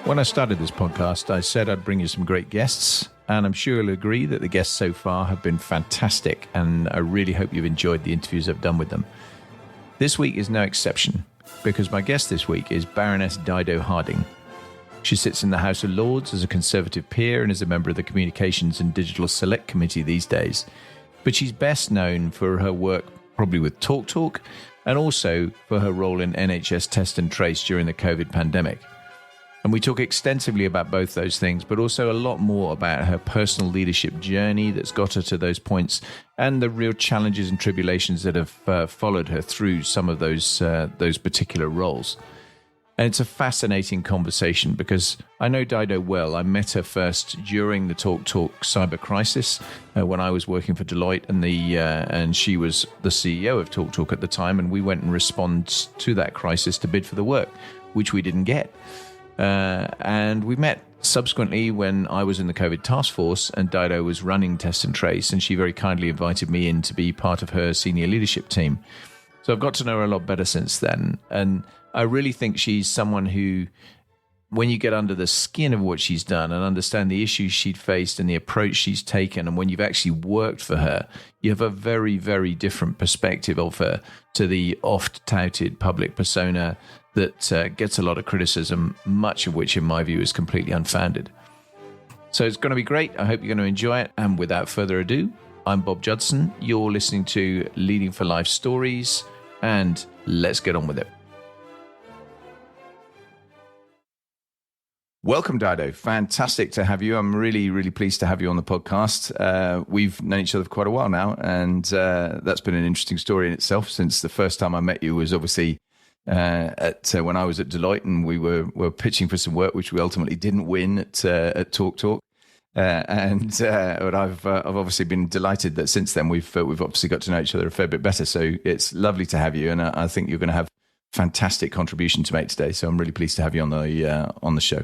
When I started this podcast, I said I'd bring you some great guests, and I'm sure you'll agree that the guests so far have been fantastic, and I really hope you've enjoyed the interviews I've done with them. This week is no exception, because my guest this week is Baroness Dido Harding. She sits in the House of Lords as a Conservative peer and is a member of the Communications and Digital Select Committee these days. But she's best known for her work probably with TalkTalk, and also for her role in NHS Test and Trace during the COVID pandemic. And we talk extensively about both those things, but also a lot more about her personal leadership journey that's got her to those points and the real challenges and tribulations that have followed her through some of those particular roles. And it's a fascinating conversation because I know Dido well. I met her first during the TalkTalk cyber crisis when I was working for Deloitte, and she was the CEO of TalkTalk at the time, and we went in response to that crisis to bid for the work, which we didn't get. And we met subsequently when I was in the COVID task force and Dido was running Test and Trace, and she very kindly invited me in to be part of her senior leadership team. So I've got to know her a lot better since then. And I really think she's someone who, when you get under the skin of what she's done and understand the issues she'd faced and the approach she's taken, and when you've actually worked for her, you have a very, very different perspective of her to the oft-touted public persona that gets a lot of criticism, much of which, in my view, is completely unfounded. So it's going to be great. I hope you're going to enjoy it. And without further ado, I'm Bob Judson. You're listening to Leading for Life Stories, and let's get on with it. Welcome, Dido. Fantastic to have you. I'm really, really pleased to have you on the podcast. We've known each other for quite a while now, and that's been an interesting story in itself, since the first time I met you was obviously when I was at Deloitte, and we were pitching for some work which we ultimately didn't win at TalkTalk. But I've obviously been delighted that since then we've obviously got to know each other a fair bit better. So it's lovely to have you, and I think you're going to have a fantastic contribution to make today. So I'm really pleased to have you on the show.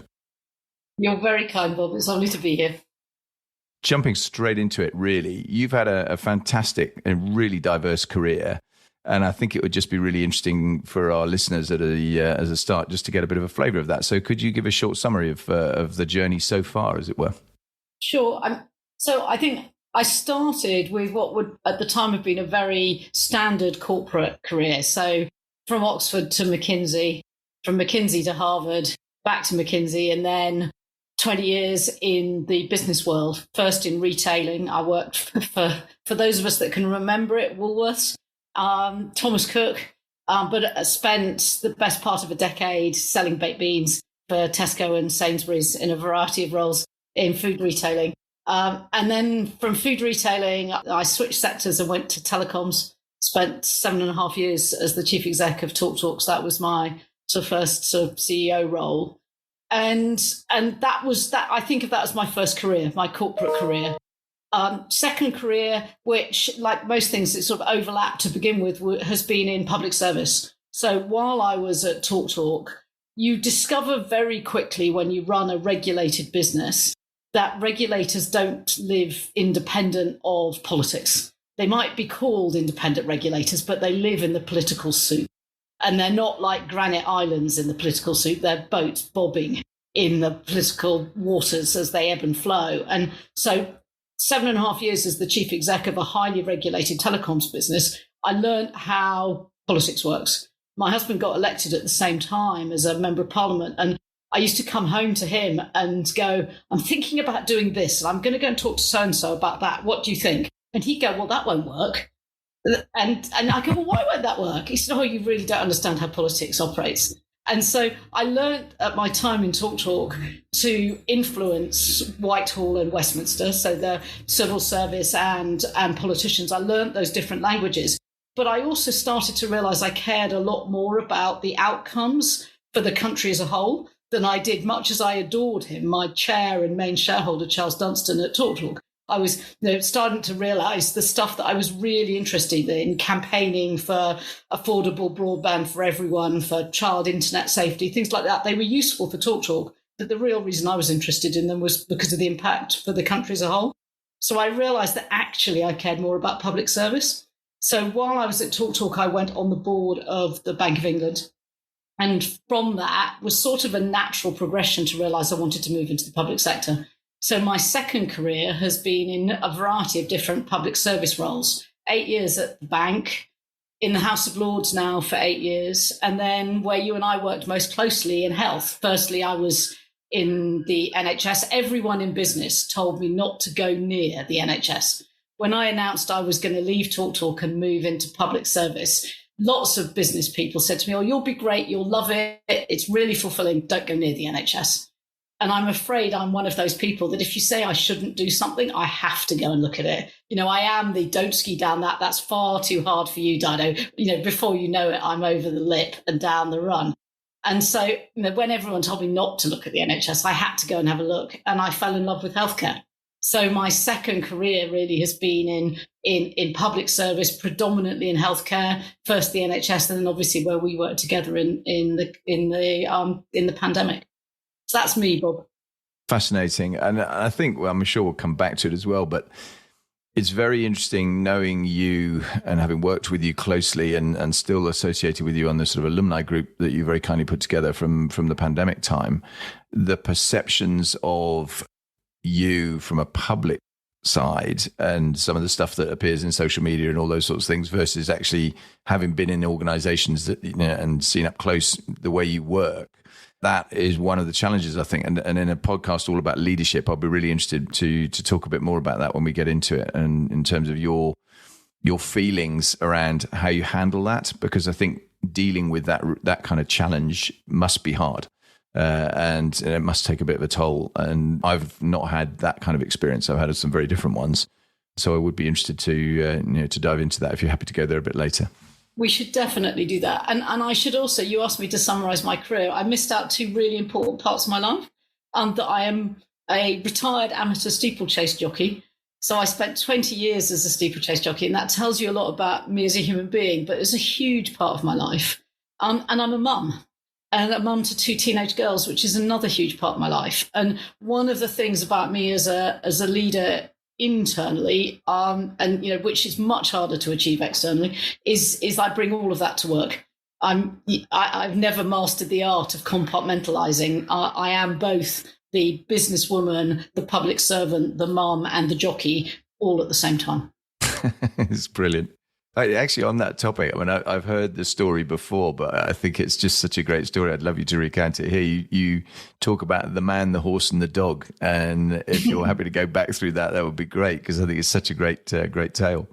You're very kind, Bob. It's lovely to be here. Jumping straight into it, really, you've had a fantastic and really diverse career. And I think it would just be really interesting for our listeners as a start, just to get a bit of a flavour of that. So could you give a short summary of the journey so far, as it were? Sure. So I think I started with what would at the time have been a very standard corporate career. So from Oxford to McKinsey, from McKinsey to Harvard, back to McKinsey, and then 20 years in the business world. First in retailing. I worked for those of us that can remember it, Woolworths. Thomas Cook, but spent the best part of a decade selling baked beans for Tesco and Sainsbury's in a variety of roles in food retailing. And then from food retailing, I switched sectors and went to telecoms, spent 7.5 years as the chief exec of TalkTalk. So that was my first CEO role. And that was that. I think of that as my first career, my corporate career. Second career, which, like most things that sort of overlap to begin with, has been in public service. So while I was at TalkTalk, you discover very quickly when you run a regulated business that regulators don't live independent of politics. They might be called independent regulators, but they live in the political soup. And they're not like granite islands in the political soup. They're boats bobbing in the political waters as they ebb and flow. And so 7.5 years as the chief exec of a highly regulated telecoms business, I learned how politics works. My husband got elected at the same time as a member of parliament, and I used to come home to him and go, I'm thinking about doing this, and I'm going to go and talk to so-and-so about that. What do you think? And he'd go, well, that won't work. And I go, well, why won't that work? He said, oh, you really don't understand how politics operates. And so I learned at my time in TalkTalk to influence Whitehall and Westminster, so the civil service and politicians. I learned those different languages. But I also started to realise I cared a lot more about the outcomes for the country as a whole than I did, much as I adored him, my chair and main shareholder, Charles Dunstan, at TalkTalk. I was starting to realise the stuff that I was really interested in, campaigning for affordable broadband for everyone, for child internet safety, things like that. They were useful for TalkTalk, but the real reason I was interested in them was because of the impact for the country as a whole. So I realised that actually I cared more about public service. So while I was at TalkTalk, I went on the board of the Bank of England. And from that was sort of a natural progression to realise I wanted to move into the public sector. So my second career has been in a variety of different public service roles. 8 years at the bank, in the House of Lords now for 8 years, and then where you and I worked most closely in health. Firstly, I was in the NHS. Everyone in business told me not to go near the NHS. When I announced I was going to leave TalkTalk and move into public service, lots of business people said to me, "Oh, you'll be great. You'll love it. It's really fulfilling. Don't go near the NHS." And I'm afraid I'm one of those people that if you say I shouldn't do something, I have to go and look at it. I am the don't ski down that. That's far too hard for you, Dido. Before you know it, I'm over the lip and down the run. And so when everyone told me not to look at the NHS, I had to go and have a look. And I fell in love with healthcare. So my second career really has been in public service, predominantly in healthcare. First the NHS, and then obviously where we worked together in the pandemic. So that's me, Bob. Fascinating. And I think, I'm sure we'll come back to it as well, but it's very interesting knowing you and having worked with you closely and still associated with you on the sort of alumni group that you very kindly put together from the pandemic time. The perceptions of you from a public side and some of the stuff that appears in social media and all those sorts of things versus actually having been in organizations that and seen up close the way you work. That is one of the challenges, I think. And in a podcast all about leadership, I'll be really interested to talk a bit more about that when we get into it, and in terms of your feelings around how you handle that, because I think dealing with that kind of challenge must be hard, and it must take a bit of a toll. And I've not had that kind of experience. I've had some very different ones. So I would be interested to dive into that if you're happy to go there a bit later. We should definitely do that. And I should also, you asked me to summarise my career. I missed out two really important parts of my life. That I am a retired amateur steeplechase jockey. So I spent 20 years as a steeplechase jockey, and that tells you a lot about me as a human being, but it's a huge part of my life. And I'm a mum, and a mum to two teenage girls, which is another huge part of my life. And one of the things about me as a leader internally, which is much harder to achieve externally, is I bring all of that to work. I've never mastered the art of compartmentalizing. I am both the businesswoman, the public servant, the mum, and the jockey, all at the same time. It's brilliant. Actually, on that topic, I've heard the story before, but I think it's just such a great story. I'd love you to recount it here. You talk about the man, the horse, and the dog, and if you're happy to go back through that, that would be great, because I think it's such a great tale.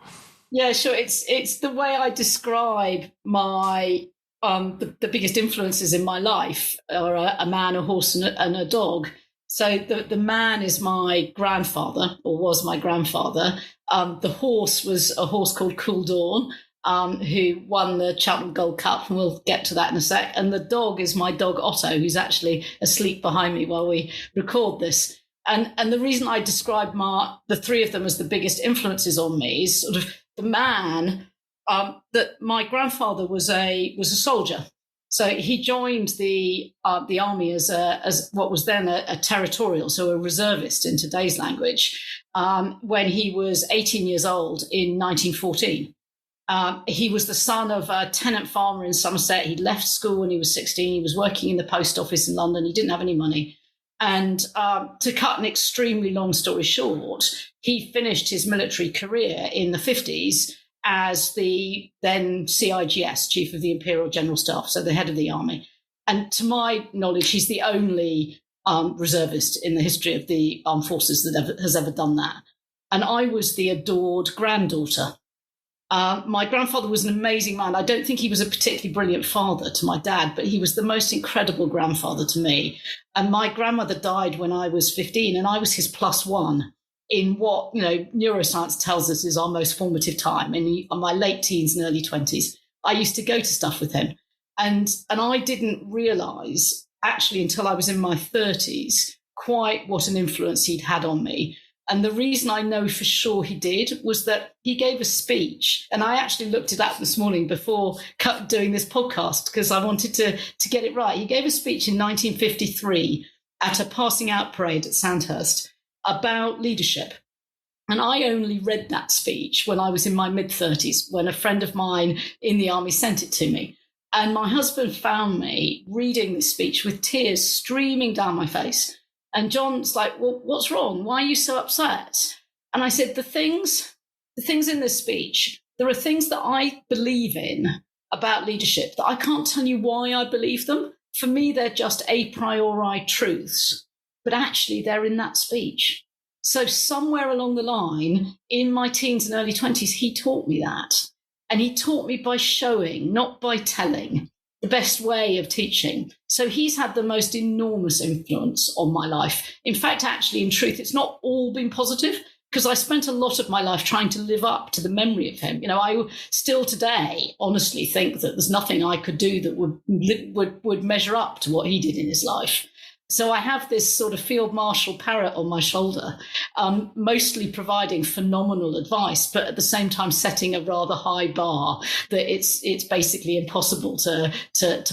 Yeah, sure. It's the way I describe my the biggest influences in my life are a man, a horse, and a dog. So the man is my grandfather, or was my grandfather. The horse was a horse called Cool Dawn, who won the Cheltenham Gold Cup, and we'll get to that in a sec. And the dog is my dog Otto, who's actually asleep behind me while we record this. And the reason I describe the three of them as the biggest influences on me is sort of the man, that my grandfather was a soldier. So he joined the army as what was then a territorial, so a reservist in today's language, when he was 18 years old in 1914. He was the son of a tenant farmer in Somerset. He left school when he was 16. He was working in the post office in London. He didn't have any money. And to cut an extremely long story short, he finished his military career in the 50s as the then CIGS, Chief of the Imperial General Staff, so the head of the army. And to my knowledge, he's the only reservist in the history of the armed forces that has ever done that. And I was the adored granddaughter. My grandfather was an amazing man. I don't think he was a particularly brilliant father to my dad, but he was the most incredible grandfather to me. And my grandmother died when I was 15, and I was his plus one in what, neuroscience tells us is our most formative time, in my late teens and early 20s. I used to go to stuff with him. And I didn't realise, actually, until I was in my 30s, quite what an influence he'd had on me. And the reason I know for sure he did was that he gave a speech. And I actually looked it up this morning before doing this podcast, because I wanted to get it right. He gave a speech in 1953 at a passing out parade at Sandhurst about leadership. And I only read that speech when I was in my mid-30s, when a friend of mine in the army sent it to me. And my husband found me reading this speech with tears streaming down my face. And John's like, well, what's wrong? Why are you so upset? And I said, the things in this speech, there are things that I believe in about leadership that I can't tell you why I believe them. For me, they're just a priori truths, but actually they're in that speech. So somewhere along the line, in my teens and early 20s, he taught me that. And he taught me by showing, not by telling, the best way of teaching. So he's had the most enormous influence on my life. In fact, actually, in truth, it's not all been positive, because I spent a lot of my life trying to live up to the memory of him. I still today honestly think that there's nothing I could do that would measure up to what he did in his life. So I have this sort of Field Marshal parrot on my shoulder, mostly providing phenomenal advice, but at the same time setting a rather high bar that it's basically impossible to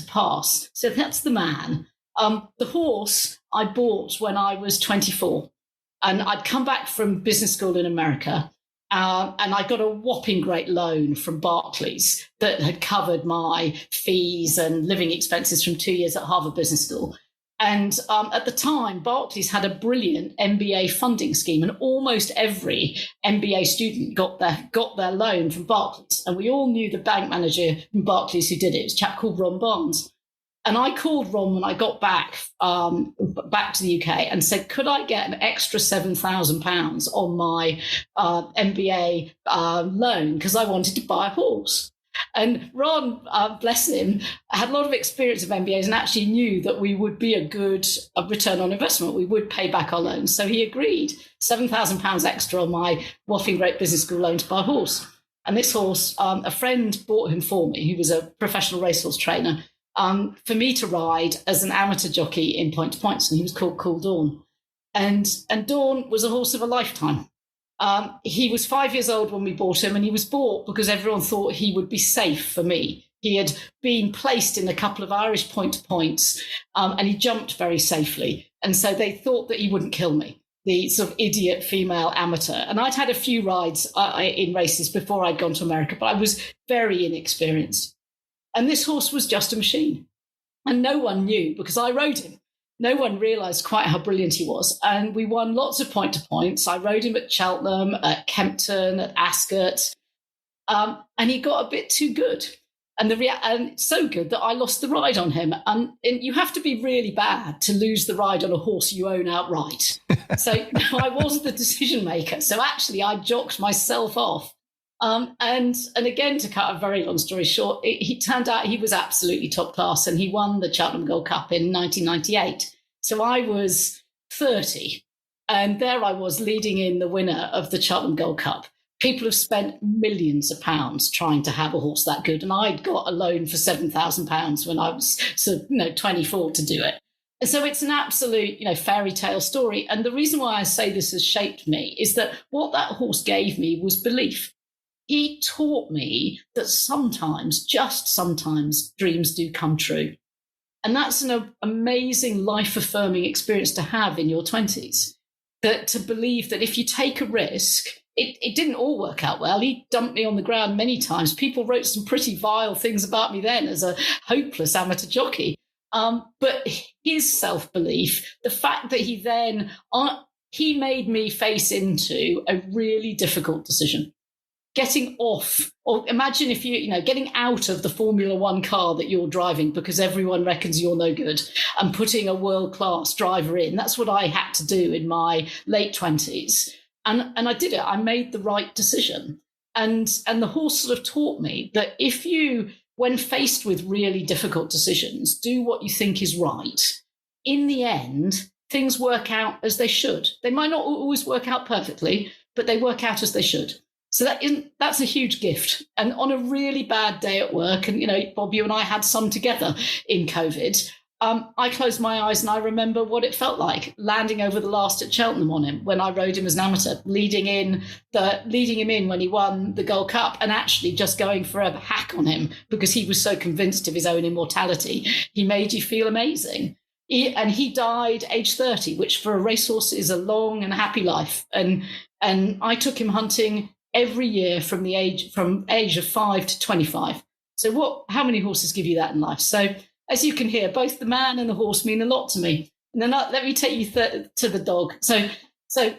pass. So that's the man. The horse I bought when I was 24. And I'd come back from business school in America, and I got a whopping great loan from Barclays that had covered my fees and living expenses from 2 years at Harvard Business School. And at the time, Barclays had a brilliant MBA funding scheme, and almost every MBA student got their loan from Barclays. And we all knew the bank manager from Barclays who did it. It was a chap called Ron Barnes. And I called Ron when I got back to the UK and said, could I get an extra £7,000 on my MBA loan, because I wanted to buy a horse. And Ron, bless him, had a lot of experience of MBAs and actually knew that we would be a good return on investment. We would pay back our loans. So he agreed £7,000 extra on my whopping great business school loan to buy a horse. And this horse, a friend bought him for me, who was a professional racehorse trainer, for me to ride as an amateur jockey in point to points, and he was called Cool Dawn. And Dawn was a horse of a lifetime. He was 5 years old when we bought him, and he was bought because everyone thought he would be safe for me. He had been placed in a couple of Irish point to points, and he jumped very safely. And so they thought that he wouldn't kill me, the sort of idiot female amateur. And I'd had a few rides in races before I'd gone to America, but I was very inexperienced. And this horse was just a machine. And no one knew, because I rode him. No one realised quite how brilliant he was. And we won lots of point to points. I rode him at Cheltenham, at Kempton, at Ascot. And he got a bit too good. And so good that I lost the ride on him. And you have to be really bad to lose the ride on a horse you own outright. So I was the decision maker. So actually I jocked myself off. And again, to cut a very long story short, he turned out he was absolutely top class, and he won the Cheltenham Gold Cup in 1998. So I was 30, and there I was leading in the winner of the Cheltenham Gold Cup. People have spent millions of pounds trying to have a horse that good, and I'd got a loan for £7,000 when I was 24 to do it. And so it's an absolute, fairy tale story. And the reason why I say this has shaped me is that what that horse gave me was belief. He taught me that sometimes, just sometimes, dreams do come true. And that's an amazing life-affirming experience to have in your 20s, that to believe that if you take a risk, it didn't all work out well. He dumped me on the ground many times. People wrote some pretty vile things about me then as a hopeless amateur jockey. But his self-belief, the fact that he made me face into a really difficult decision. Getting off, or imagine if getting out of the Formula One car that you're driving because everyone reckons you're no good, and putting a world-class driver in. That's what I had to do in my late 20s. And I did it. I made the right decision. And the horse sort of taught me that if you, when faced with really difficult decisions, do what you think is right, in the end, things work out as they should. They might not always work out perfectly, but they work out as they should. So that's a huge gift. And on a really bad day at work, and, Bob, you and I had some together in COVID, I closed my eyes and I remember what it felt like landing over the last at Cheltenham on him when I rode him as an amateur, leading him in when he won the Gold Cup, and actually just going for a hack on him because he was so convinced of his own immortality. He made you feel amazing. He died age 30, which for a racehorse is a long and happy life. And I took him hunting every year from age of 5 to 25. So how many horses give you that in life? So as you can hear, both the man and the horse mean a lot to me. And then let me take you to the dog. So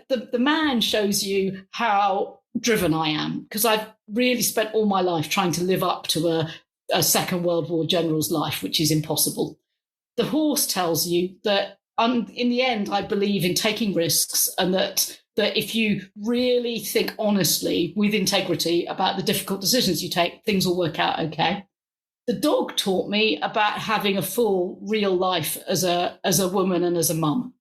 the man shows you how driven I am, because I've really spent all my life trying to live up to a Second World War general's life, which is impossible. The horse tells you that in the end, I believe in taking risks, and that if you really think honestly with integrity about the difficult decisions you take, things will work out okay. The dog taught me about having a full real life as a woman and as a mum.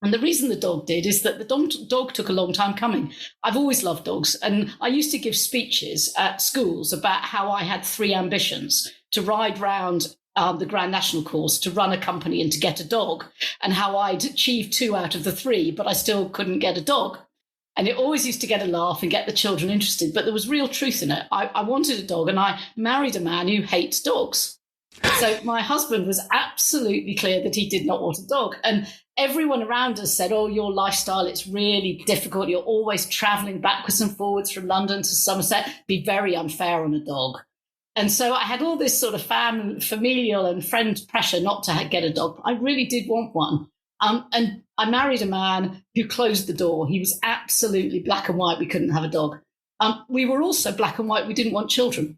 And the reason the dog did is that the dog took a long time coming. I've always loved dogs. And I used to give speeches at schools about how I had 3 ambitions: to ride round the Grand National course, to run a company, and to get a dog, and how I'd achieved 2 out of the 3, but I still couldn't get a dog. And it always used to get a laugh and get the children interested. But there was real truth in it. I wanted a dog, and I married a man who hates dogs. So my husband was absolutely clear that he did not want a dog. And everyone around us said, oh, your lifestyle, it's really difficult. You're always traveling backwards and forwards from London to Somerset. Be very unfair on a dog. And so I had all this sort of familial and friend pressure not to get a dog. I really did want one. And I married a man who closed the door. He was absolutely black and white. We couldn't have a dog. We were also black and white. We didn't want children.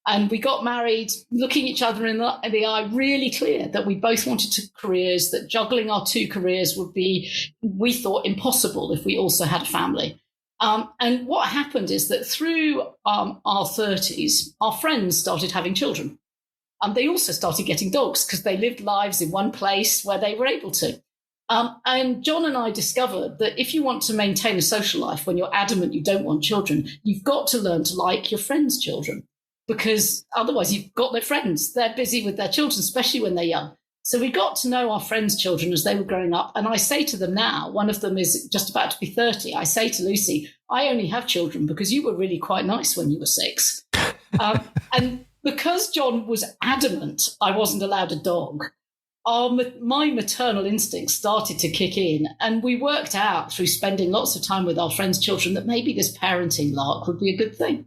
And we got married looking each other in the eye, really clear that we both wanted careers, that juggling our 2 careers would be, we thought, impossible if we also had a family. And what happened is that through our 30s, our friends started having children. They also started getting dogs because they lived lives in one place where they were able to. And John and I discovered that if you want to maintain a social life when you're adamant you don't want children, you've got to learn to like your friends' children, because otherwise you've got no friends. They're busy with their children, especially when they're young. So we got to know our friends' children as they were growing up. And I say to them now, one of them is just about to be 30. I say to Lucy, I only have children because you were really quite nice when you were 6. And because John was adamant I wasn't allowed a dog, my maternal instincts started to kick in. And we worked out through spending lots of time with our friends' children that maybe this parenting lark would be a good thing.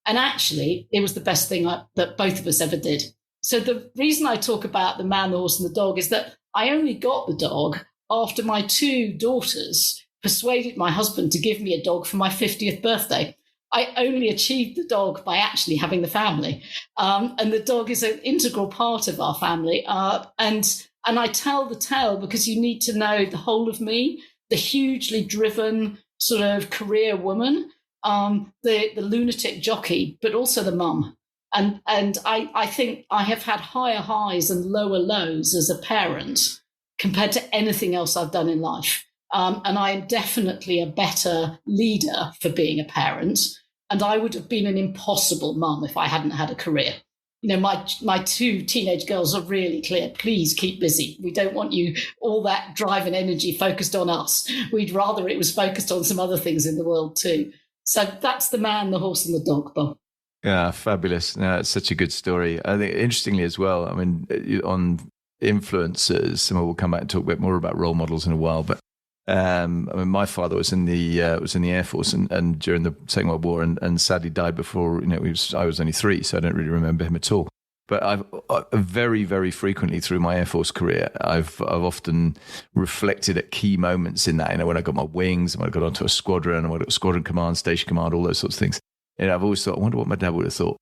And actually, it was the best thing that both of us ever did. So the reason I talk about the man, the horse, and the dog is that I only got the dog after my 2 daughters persuaded my husband to give me a dog for my 50th birthday. I only achieved the dog by actually having the family. And the dog is an integral part of our family. And I tell the tale because you need to know the whole of me, the hugely driven sort of career woman, the lunatic jockey, but also the mum. And I think I have had higher highs and lower lows as a parent compared to anything else I've done in life. And I am definitely a better leader for being a parent. And I would have been an impossible mum if I hadn't had a career. You know, my 2 teenage girls are really clear. Please keep busy. We don't want you all that drive and energy focused on us. We'd rather it was focused on some other things in the world too. So that's the man, the horse, and the dog, Bob. Yeah, fabulous. No, it's such a good story. I think interestingly as well, I mean, on influencers, and we'll come back and talk a bit more about role models in a while, but I mean, my father was in the Air Force and during the Second World War, and sadly died before. You know, I was only 3, so I don't really remember him at all. But I've very, very frequently through my Air Force career, I've often reflected at key moments in that. You know, when I got my wings, and when I got onto a squadron, and when I got squadron command, station command, all those sorts of things. And I've always thought, I wonder what my dad would have thought.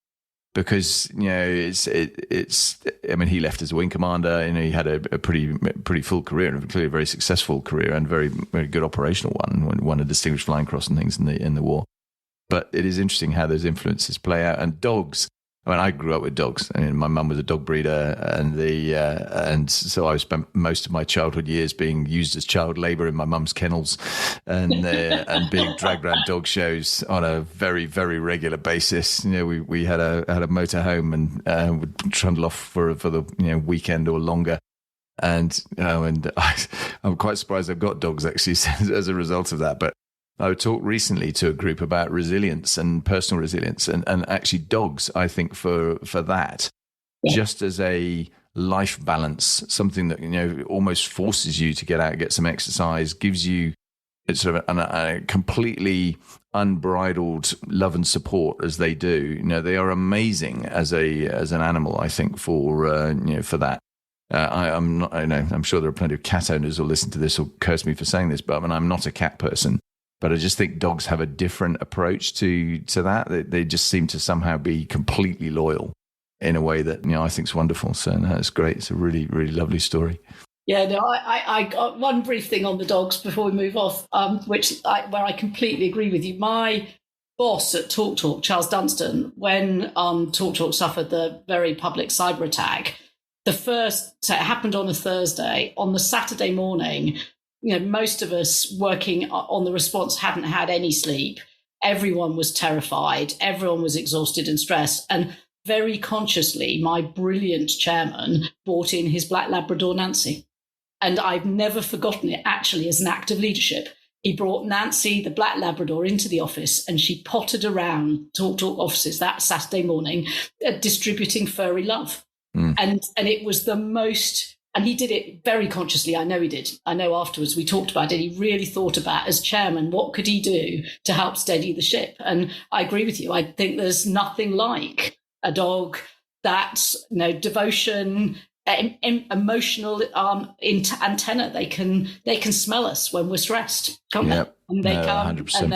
Because, you know, it's. I mean, he left as a wing commander. You know, he had a pretty full career, and clearly a very successful career, and very, very good operational one. Won a Distinguished Flying Cross and things in the war. But it is interesting how those influences play out. And dogs. I mean, I grew up with dogs. I mean, my mum was a dog breeder, and so I spent most of my childhood years being used as child labour in my mum's kennels, and being dragged around dog shows on a very, very regular basis. You know, we had a motorhome and would trundle off for the weekend or longer. And I'm quite surprised I've got dogs actually as a result of that, but. I talked recently to a group about resilience and personal resilience, and actually dogs, I think, for that, just as a life balance, something that, you know, almost forces you to get out, get some exercise, gives you it's sort of a completely unbridled love and support as they do. They are amazing as an animal, I think, for that. I'm sure there are plenty of cat owners who'll listen to this or curse me for saying this, but I'm not a cat person. But I just think dogs have a different approach to that. They just seem to somehow be completely loyal in a way that I think is wonderful. So it's great. It's a really, really lovely story. Yeah, no, I got one brief thing on the dogs before we move off, where I completely agree with you. My boss at TalkTalk, Charles Dunstan, when TalkTalk suffered the very public cyber attack, so it happened on a Thursday. On the Saturday morning, most of us working on the response hadn't had any sleep. Everyone was terrified. Everyone was exhausted and stressed. And very consciously, my brilliant chairman brought in his black Labrador, Nancy. And I've never forgotten it, actually, as an act of leadership. He brought Nancy, the black Labrador, into the office, and she pottered around TalkTalk offices that Saturday morning, distributing furry love. And it was the most, and he did it very consciously. I know he did. I know afterwards we talked about it. He really thought about, as chairman, what could he do to help steady the ship? And I agree with you. I think there's nothing like a dog that's devotion, emotional antenna. They can smell us when we're stressed, can't they? And they come 100%. And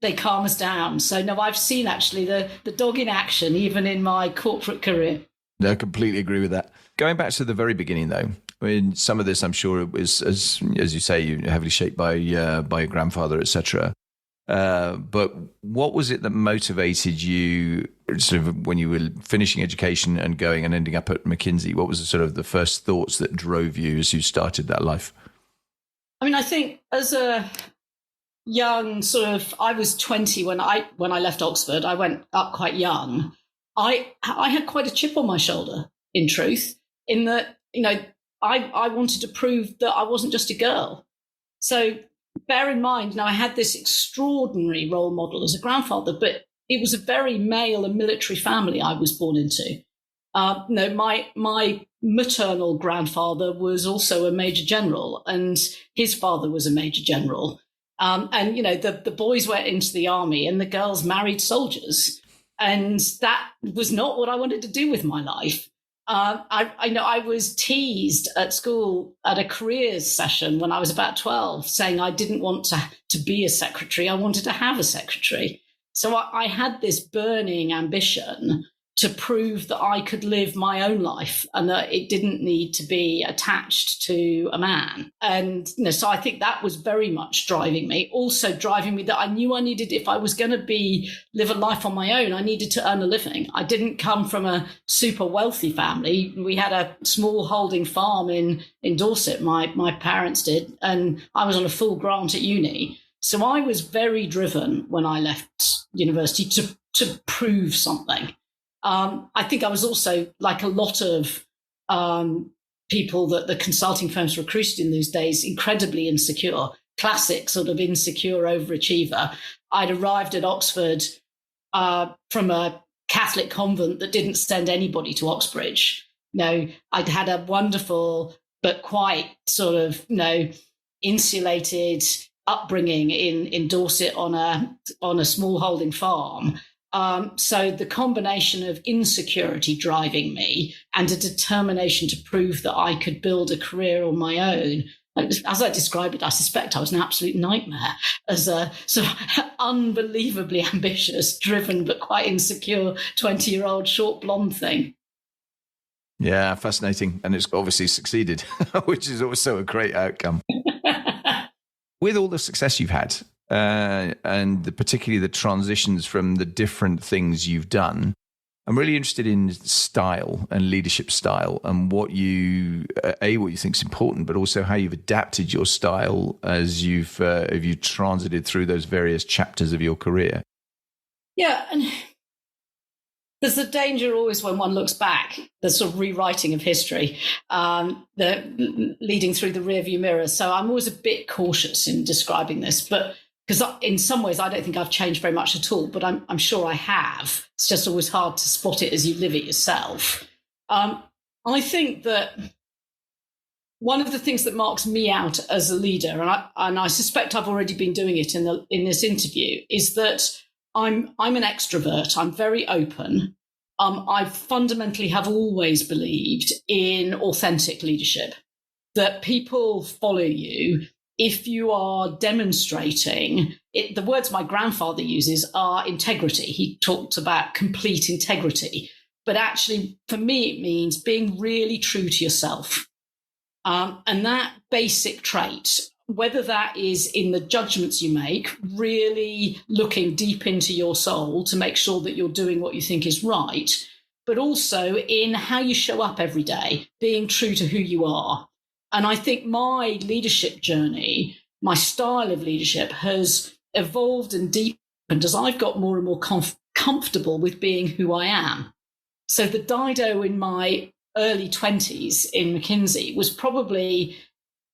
they calm us down. So no, I've seen actually the dog in action, even in my corporate career. No, I completely agree with that. Going back to the very beginning, though, I mean, some of this, I'm sure, it was, as you say, you heavily shaped by your grandfather, etc. But what was it that motivated you, sort of, when you were finishing education and going and ending up at McKinsey? What was the first thoughts that drove you as you started that life? I mean, I think as a young I was 20 when I left Oxford. I went up quite young. I had quite a chip on my shoulder, in truth, in that, I wanted to prove that I wasn't just a girl. So bear in mind, now I had this extraordinary role model as a grandfather, but it was a very male and military family I was born into. My maternal grandfather was also a major general, and his father was a major general. The boys went into the army and the girls married soldiers. And that was not what I wanted to do with my life. I was teased at school at a careers session when I was about 12, saying I didn't want to be a secretary. I wanted to have a secretary. So I had this burning ambition to prove that I could live my own life and that it didn't need to be attached to a man. And so I think that was very much driving me. Also driving me that I knew I needed, if I was going to live a life on my own, I needed to earn a living. I didn't come from a super wealthy family. We had a small holding farm in Dorset, my parents did, and I was on a full grant at uni. So I was very driven when I left university to prove something. I think I was also, like a lot of people that the consulting firms recruited in those days, incredibly insecure, classic sort of insecure overachiever. I'd arrived at Oxford from a Catholic convent that didn't send anybody to Oxbridge. I'd had a wonderful but quite sort of, insulated upbringing in Dorset on a small holding farm. So the combination of insecurity driving me and a determination to prove that I could build a career on my own, as I described it, I suspect I was an absolute nightmare as a sort of unbelievably ambitious, driven, but quite insecure 20-year-old short blonde thing. Yeah, fascinating. And it's obviously succeeded, which is also a great outcome. With all the success you've had, and particularly the transitions from the different things you've done, I'm really interested in style and leadership style, and what you think is important, but also how you've adapted your style as you've transited through those various chapters of your career. Yeah, and there's the danger always when one looks back, the sort of rewriting of history, the leading through the rearview mirror. So I'm always a bit cautious in describing this, but because in some ways I don't think I've changed very much at all, but I'm sure I have. It's just always hard to spot it as you live it yourself. I think that one of the things that marks me out as a leader, and I suspect I've already been doing it in this interview, is that I'm an extrovert. I'm very open. I fundamentally have always believed in authentic leadership, that people follow you if you are demonstrating it. The words my grandfather uses are integrity. He talks about complete integrity, but actually for me, it means being really true to yourself. And that basic trait, whether that is in the judgments you make, really looking deep into your soul to make sure that you're doing what you think is right, but also in how you show up every day, being true to who you are. And I think my leadership journey, my style of leadership has evolved and deepened as I've got more and more comfortable with being who I am. So the Dido in my early 20s in McKinsey was probably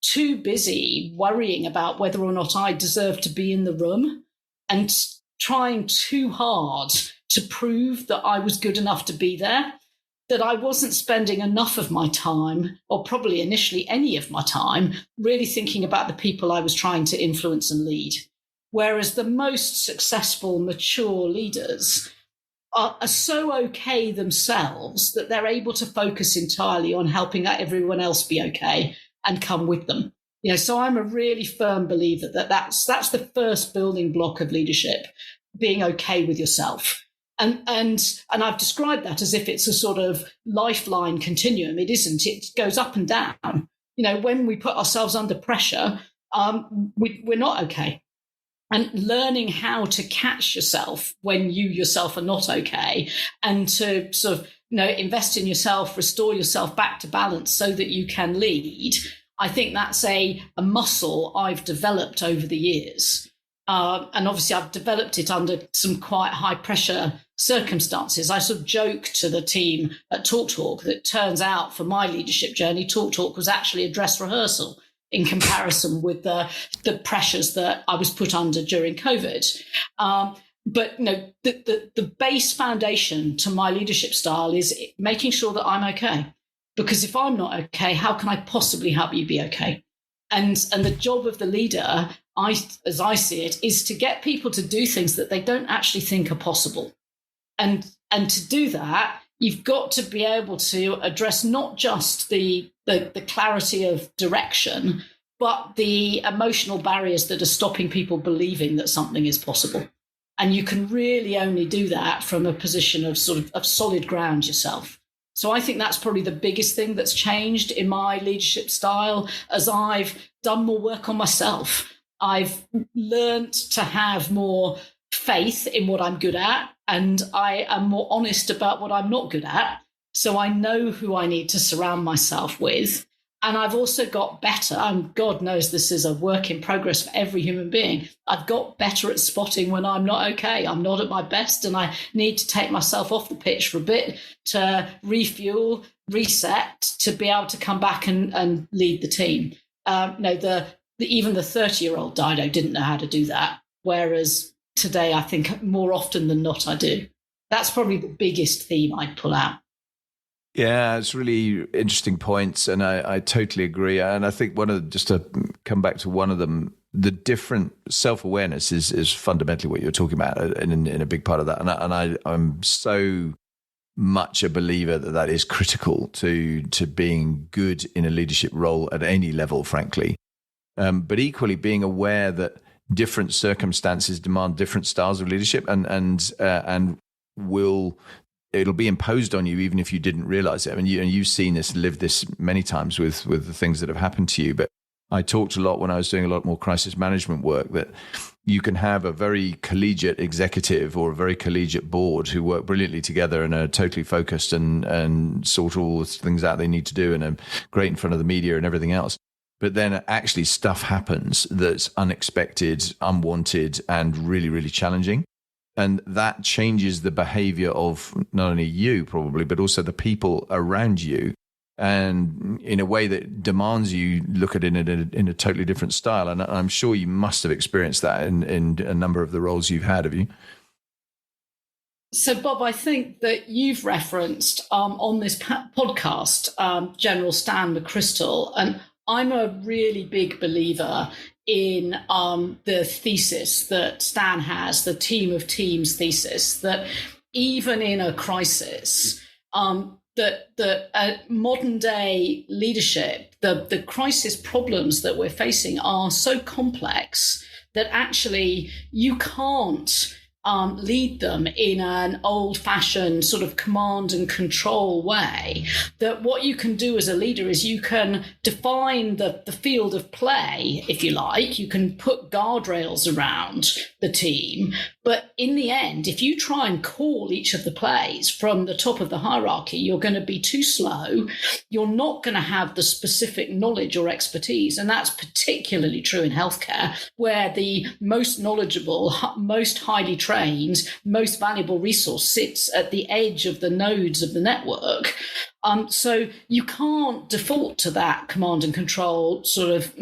too busy worrying about whether or not I deserved to be in the room and trying too hard to prove that I was good enough to be there, that I wasn't spending enough of my time, or probably initially any of my time, really thinking about the people I was trying to influence and lead. Whereas the most successful, mature leaders are so okay themselves that they're able to focus entirely on helping everyone else be okay and come with them. So I'm a really firm believer that that's the first building block of leadership, being okay with yourself. And I've described that as if it's a sort of lifeline continuum. It isn't. It goes up and down. When we put ourselves under pressure, we're not okay. And learning how to catch yourself when you yourself are not okay, and to sort of invest in yourself, restore yourself back to balance so that you can lead. I think that's a muscle I've developed over the years. And obviously I've developed it under some quite high pressure circumstances. I sort of joke to the team at TalkTalk that turns out for my leadership journey, TalkTalk was actually a dress rehearsal in comparison with the pressures that I was put under during COVID. But the base foundation to my leadership style is making sure that I'm okay. Because if I'm not okay, how can I possibly help you be okay? And the job of the leader, as I see it, is to get people to do things that they don't actually think are possible. And to do that, you've got to be able to address not just the clarity of direction, but the emotional barriers that are stopping people believing that something is possible. And you can really only do that from a position of solid ground yourself. So I think that's probably the biggest thing that's changed in my leadership style as I've done more work on myself. I've learned to have more faith in what I'm good at, and I am more honest about what I'm not good at. So I know who I need to surround myself with. And I've also got better, and God knows this is a work in progress for every human being. I've got better at spotting when I'm not okay. I'm not at my best, and I need to take myself off the pitch for a bit to refuel, reset, to be able to come back and lead the team. Even the 30-year-old Dido didn't know how to do that, whereas today I think more often than not I do. That's probably the biggest theme I'd pull out. Yeah, it's really interesting points, and I totally agree. And I think just to come back to one of them, the different self-awareness is fundamentally what you're talking about, and in a big part of that. And I'm so much a believer that is critical to being good in a leadership role at any level, frankly. But equally being aware that different circumstances demand different styles of leadership, and it'll be imposed on you even if you didn't realize it. I mean, you've seen this, lived this many times with the things that have happened to you. But I talked a lot when I was doing a lot more crisis management work that you can have a very collegiate executive or a very collegiate board who work brilliantly together and are totally focused and sort all the things out they need to do and are great in front of the media and everything else. But then actually stuff happens that's unexpected, unwanted, and really, really challenging. And that changes the behavior of not only you probably, but also the people around you. And in a way that demands you look at it in a totally different style. And I'm sure you must have experienced that in a number of the roles you've had, have you? So, Bob, I think that you've referenced on this podcast General Stan McChrystal, and I'm a really big believer in the thesis that Stan has, the team of teams thesis, that even in a crisis, that modern day leadership, the crisis problems that we're facing are so complex that actually you can't lead them in an old-fashioned sort of command and control way. That what you can do as a leader is you can define the field of play, if you like. You can put guardrails around the team. But in the end, if you try and call each of the plays from the top of the hierarchy, you're going to be too slow. You're not going to have the specific knowledge or expertise. And that's particularly true in healthcare, where the most knowledgeable, most highly trained, most valuable resource sits at the edge of the nodes of the network. So you can't default to that command and control sort of,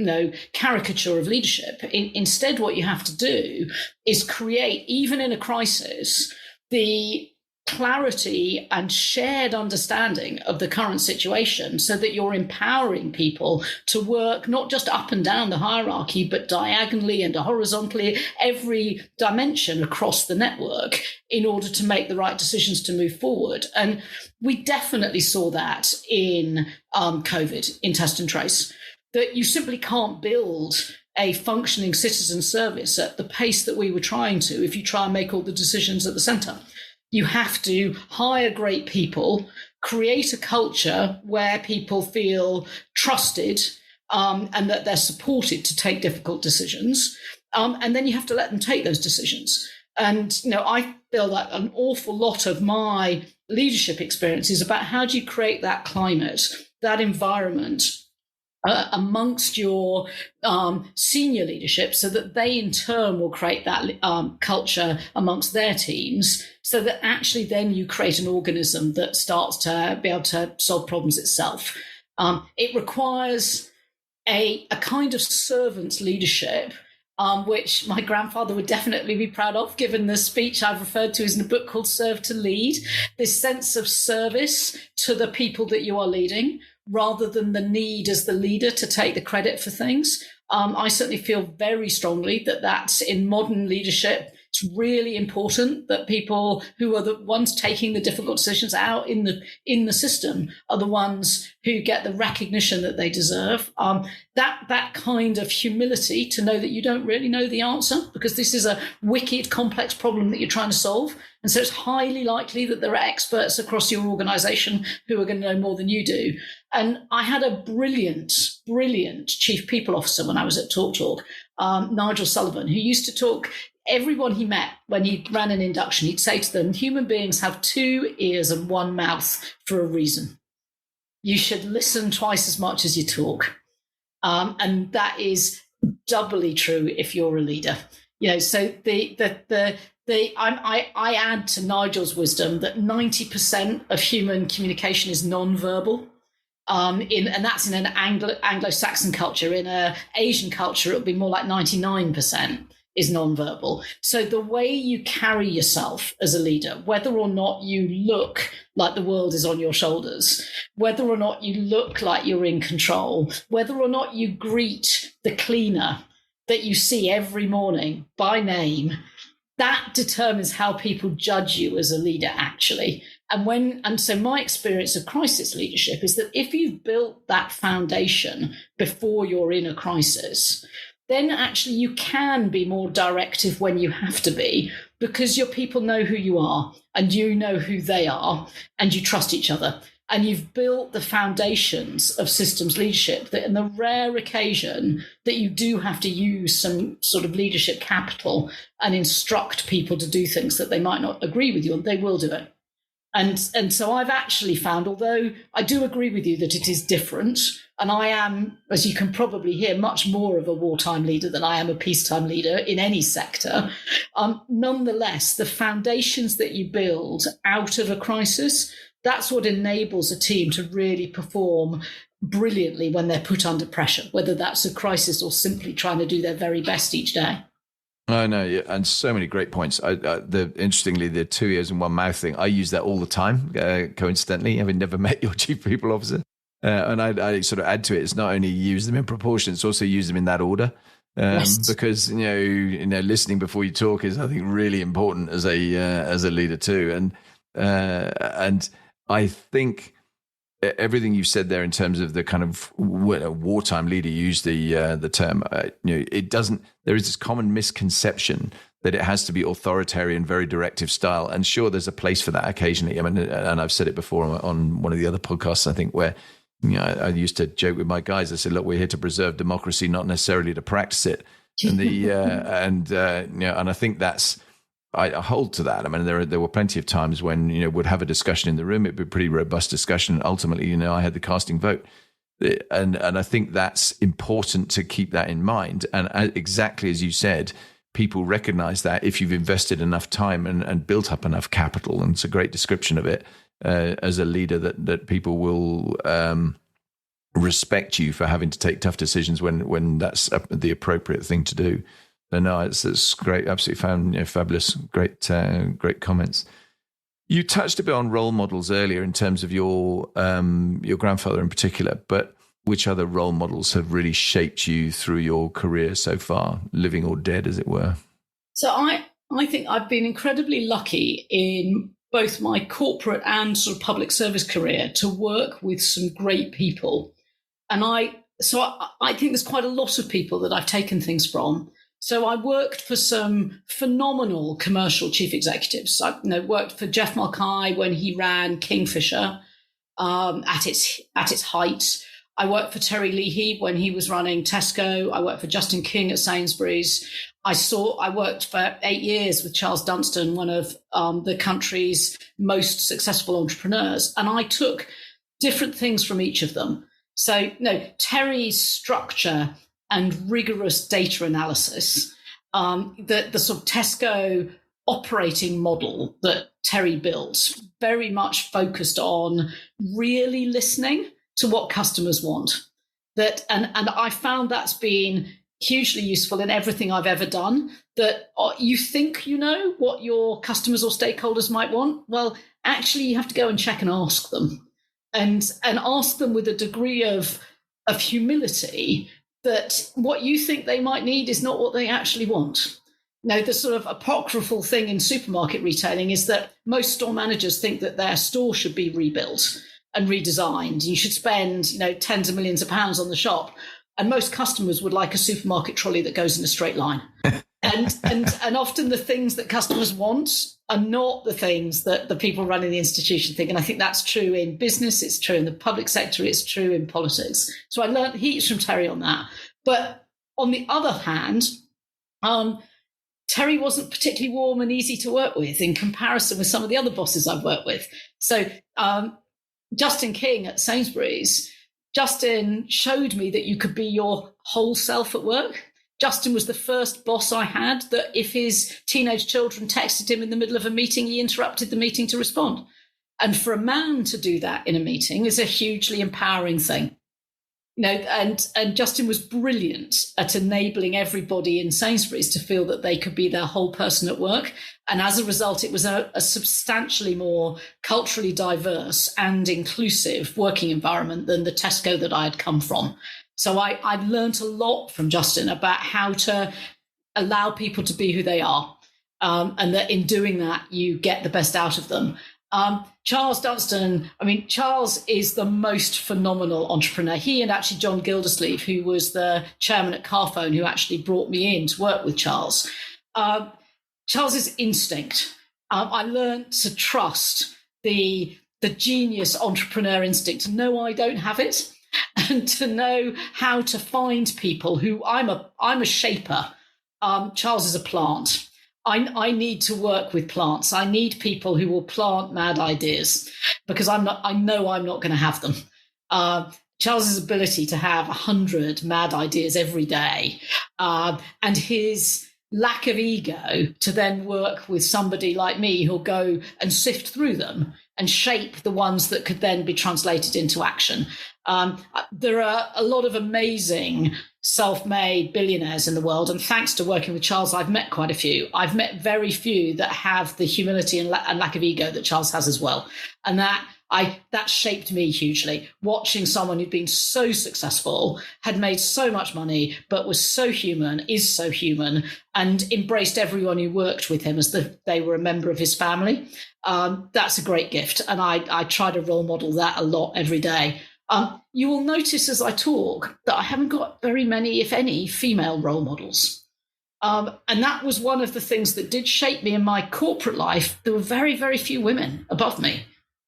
caricature of leadership. Instead, what you have to do is create, even in a crisis, the clarity and shared understanding of the current situation so that you're empowering people to work not just up and down the hierarchy, but diagonally and horizontally, every dimension across the network in order to make the right decisions to move forward. And we definitely saw that in COVID, in test and trace, that you simply can't build a functioning citizen service at the pace that we were trying to if you try and make all the decisions at the centre. You have to hire great people, create a culture where people feel trusted and that they're supported to take difficult decisions. And then you have to let them take those decisions. And, I feel that an awful lot of my leadership experience is about how do you create that climate, that environment amongst your senior leadership so that they in turn will create that culture amongst their teams so that actually then you create an organism that starts to be able to solve problems itself. It requires a kind of servant's leadership, which my grandfather would definitely be proud of, given the speech I've referred to in a book called Serve to Lead, this sense of service to the people that you are leading, rather than the need as the leader to take the credit for things. I certainly feel very strongly that that's in modern leadership. It's really important that people who are the ones taking the difficult decisions out in the system are the ones who get the recognition that they deserve. That kind of humility to know that you don't really know the answer because this is a wicked, complex problem that you're trying to solve. And so it's highly likely that there are experts across your organization who are going to know more than you do. And I had a brilliant chief people officer when I was at TalkTalk, Nigel Sullivan, who used to talk. Everyone he met when he ran an induction, he'd say to them, human beings have 2 ears and 1 mouth for a reason. You should listen twice as much as you talk. And that is doubly true if you're a leader. So I add to Nigel's wisdom that 90% of human communication is non-verbal. And that's in an Anglo-Saxon culture. In an Asian culture, it would be more like 99% is non-verbal. So the way you carry yourself as a leader, whether or not you look like the world is on your shoulders, whether or not you look like you're in control, whether or not you greet the cleaner that you see every morning by name, that determines how people judge you as a leader, actually. And so my experience of crisis leadership is that if you've built that foundation before you're in a crisis, then actually you can be more directive when you have to be, because your people know who you are and you know who they are and you trust each other. And you've built the foundations of systems leadership that in the rare occasion that you do have to use some sort of leadership capital and instruct people to do things that they might not agree with you on, they will do it. And so I've actually found, although I do agree with you that it is different, and I am, as you can probably hear, much more of a wartime leader than I am a peacetime leader in any sector, nonetheless, the foundations that you build out of a crisis, that's what enables a team to really perform brilliantly when they're put under pressure, whether that's a crisis or simply trying to do their very best each day. I know, yeah, and so many great points. Interestingly, the 2 ears and 1 mouth thing, I use that all the time, coincidentally, having never met your chief people officer. And I sort of add to it. It's not only use them in proportion; it's also use them in that order. Yes. Because listening before you talk is, I think, really important as a leader too. And I think everything you've said there in terms of the kind of wartime leader, use the term. It doesn't. There is this common misconception that it has to be authoritarian, very directive style. And sure, there's a place for that occasionally. I mean, and I've said it before on one of the other podcasts, I think, where I used to joke with my guys. I said, "Look, we're here to preserve democracy, not necessarily to practice it." And and I think that's. I hold to that. I mean, there were plenty of times when we'd have a discussion in the room. It'd be a pretty robust discussion. Ultimately, I had the casting vote, and I think that's important to keep that in mind. And exactly as you said, people recognize that if you've invested enough time and built up enough capital, and it's a great description of it as a leader, that people will respect you for having to take tough decisions when that's the appropriate thing to do. So no, it's great. Absolutely fabulous. Great comments. You touched a bit on role models earlier in terms of your grandfather in particular, but which other role models have really shaped you through your career so far, living or dead, as it were? So I think I've been incredibly lucky in both my corporate and sort of public service career to work with some great people. And I think there's quite a lot of people that I've taken things from. So I worked for some phenomenal commercial chief executives. I worked for Jeff Markey when he ran Kingfisher at its height. I worked for Terry Leahy when he was running Tesco. I worked for Justin King at Sainsbury's. I worked for 8 years with Charles Dunstan, one of the country's most successful entrepreneurs. And I took different things from each of them. So Terry's structure and rigorous data analysis, the sort of Tesco operating model that Terry built, very much focused on really listening to what customers want. And I found that's been hugely useful in everything I've ever done. That you think you know what your customers or stakeholders might want. Well, actually, you have to go and check and ask them, and ask them with a degree of humility that what you think they might need is not what they actually want. The sort of apocryphal thing in supermarket retailing is that most store managers think that their store should be rebuilt and redesigned. You should spend, tens of millions of pounds on the shop. And most customers would like a supermarket trolley that goes in a straight line. And often the things that customers want are not the things that the people running the institution think. And I think that's true in business, it's true in the public sector, it's true in politics. So I learned heaps from Terry on that. But on the other hand, Terry wasn't particularly warm and easy to work with in comparison with some of the other bosses I've worked with. So Justin King at Sainsbury's, Justin showed me that you could be your whole self at work. Justin was the first boss I had that if his teenage children texted him in the middle of a meeting, he interrupted the meeting to respond. And for a man to do that in a meeting is a hugely empowering thing. And Justin was brilliant at enabling everybody in Sainsbury's to feel that they could be their whole person at work. And as a result, it was a substantially more culturally diverse and inclusive working environment than the Tesco that I had come from. So I learned a lot from Justin about how to allow people to be who they are, and that in doing that, you get the best out of them. Charles Dunstan, Charles is the most phenomenal entrepreneur. He and actually John Gildersleeve, who was the chairman at Carphone, who actually brought me in to work with Charles. Charles's instinct. I learned to trust the genius entrepreneur instinct, to know I don't have it, and to know how to find people who I'm a shaper. Charles is a plant. I need to work with plants. I need people who will plant mad ideas because I know I'm not going to have them. Charles's ability to have 100 mad ideas every day, and his lack of ego to then work with somebody like me who'll go and sift through them and shape the ones that could then be translated into action. There are a lot of amazing self-made billionaires in the world, and thanks to working with Charles, I've met quite a few. I've met very few that have the humility and lack of ego that Charles has as well, and that that shaped me hugely. Watching someone who'd been so successful, had made so much money, but was so human, is so human, and embraced everyone who worked with him as they were a member of his family. That's a great gift. And I try to role model that a lot every day. You will notice as I talk that I haven't got very many, if any, female role models. And that was one of the things that did shape me in my corporate life. There were very, very few women above me,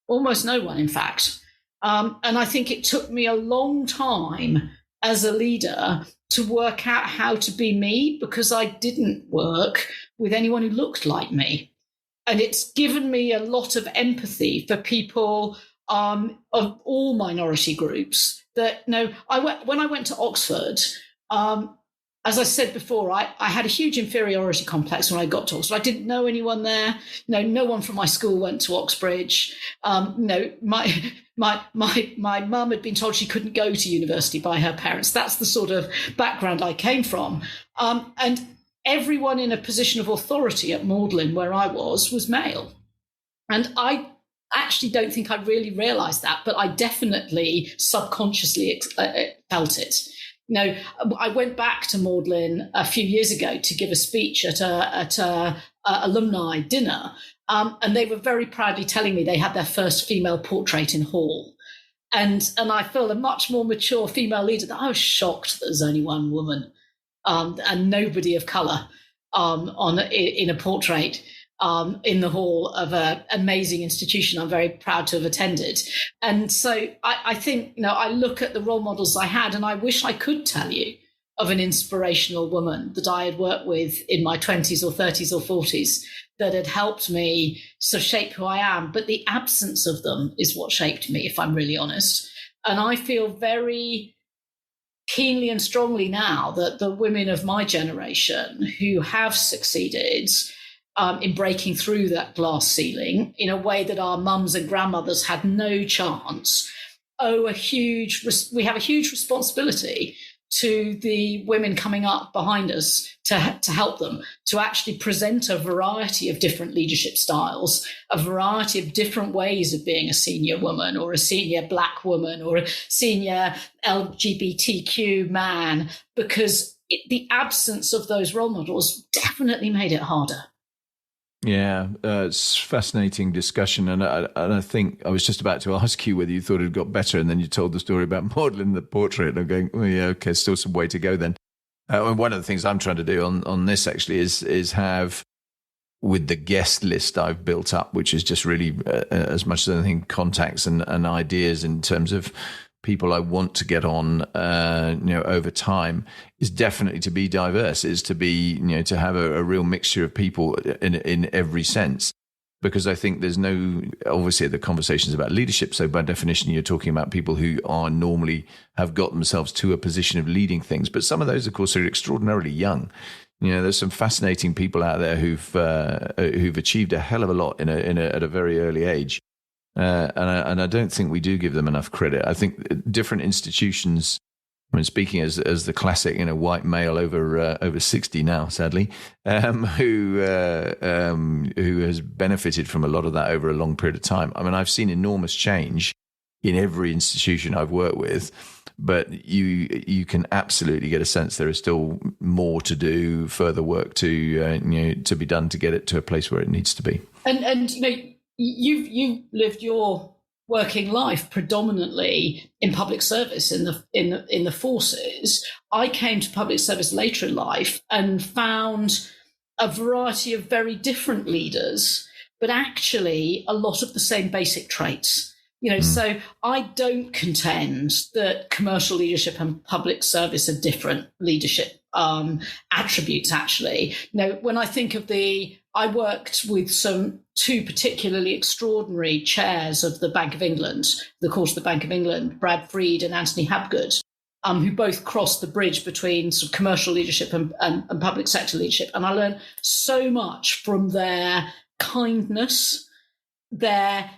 almost no one, in fact. And I think it took me a long time as a leader to work out how to be me, because I didn't work with anyone who looked like me. And it's given me a lot of empathy for people of all minority groups. That when I went to Oxford, as I said before, I had a huge inferiority complex when I got to Oxford. I didn't know anyone there. No one from my school went to Oxbridge. My mum had been told she couldn't go to university by her parents. That's the sort of background I came from. And everyone in a position of authority at Magdalen, where I was male. And I actually don't think I really realised that, but I definitely subconsciously felt it. I went back to Magdalen a few years ago to give a speech at a alumni dinner, and they were very proudly telling me they had their first female portrait in hall. And I feel a much more mature female leader that I was shocked that there's only one woman and nobody of colour in a portrait in the hall of an amazing institution I'm very proud to have attended. And so I think, I look at the role models I had, and I wish I could tell you of an inspirational woman that I had worked with in my 20s or 30s or 40s that had helped me sort of shape who I am. But the absence of them is what shaped me, if I'm really honest. And I feel very keenly and strongly now that the women of my generation who have succeeded in breaking through that glass ceiling in a way that our mums and grandmothers had no chance, we have a huge responsibility to the women coming up behind us to help them, to actually present a variety of different leadership styles, a variety of different ways of being a senior woman or a senior Black woman or a senior LGBTQ man, because the absence of those role models definitely made it harder. Yeah, it's fascinating discussion, and I think I was just about to ask you whether you thought it had got better, and then you told the story about Magdalen, the portrait, and I'm going, oh yeah, okay, still some way to go then. And one of the things I'm trying to do on this actually is have, with the guest list I've built up, which is just really as much as anything contacts and ideas in terms of people I want to get on, over time, is definitely to be diverse, is to be, to have a real mixture of people in every sense. Because I think there's obviously the conversations about leadership. So by definition, you're talking about people who are normally have got themselves to a position of leading things. But some of those, of course, are extraordinarily young. There's some fascinating people out there who've achieved a hell of a lot at a very early age. And I don't think we do give them enough credit. I think different institutions, speaking as the classic, white male over 60 now, sadly, who has benefited from a lot of that over a long period of time. I've seen enormous change in every institution I've worked with, but you can absolutely get a sense there is still more to do, further work to be done to get it to a place where it needs to be. And You've lived your working life predominantly in public service in the forces. I came to public service later in life and found a variety of very different leaders, but actually a lot of the same basic traits. So I don't contend that commercial leadership and public service are different leadership attributes, actually. When I think of I worked with two particularly extraordinary chairs of the Bank of England, of course, the Bank of England, Brad Freed and Anthony Habgood, who both crossed the bridge between sort of commercial leadership and public sector leadership. And I learned so much from their kindness, their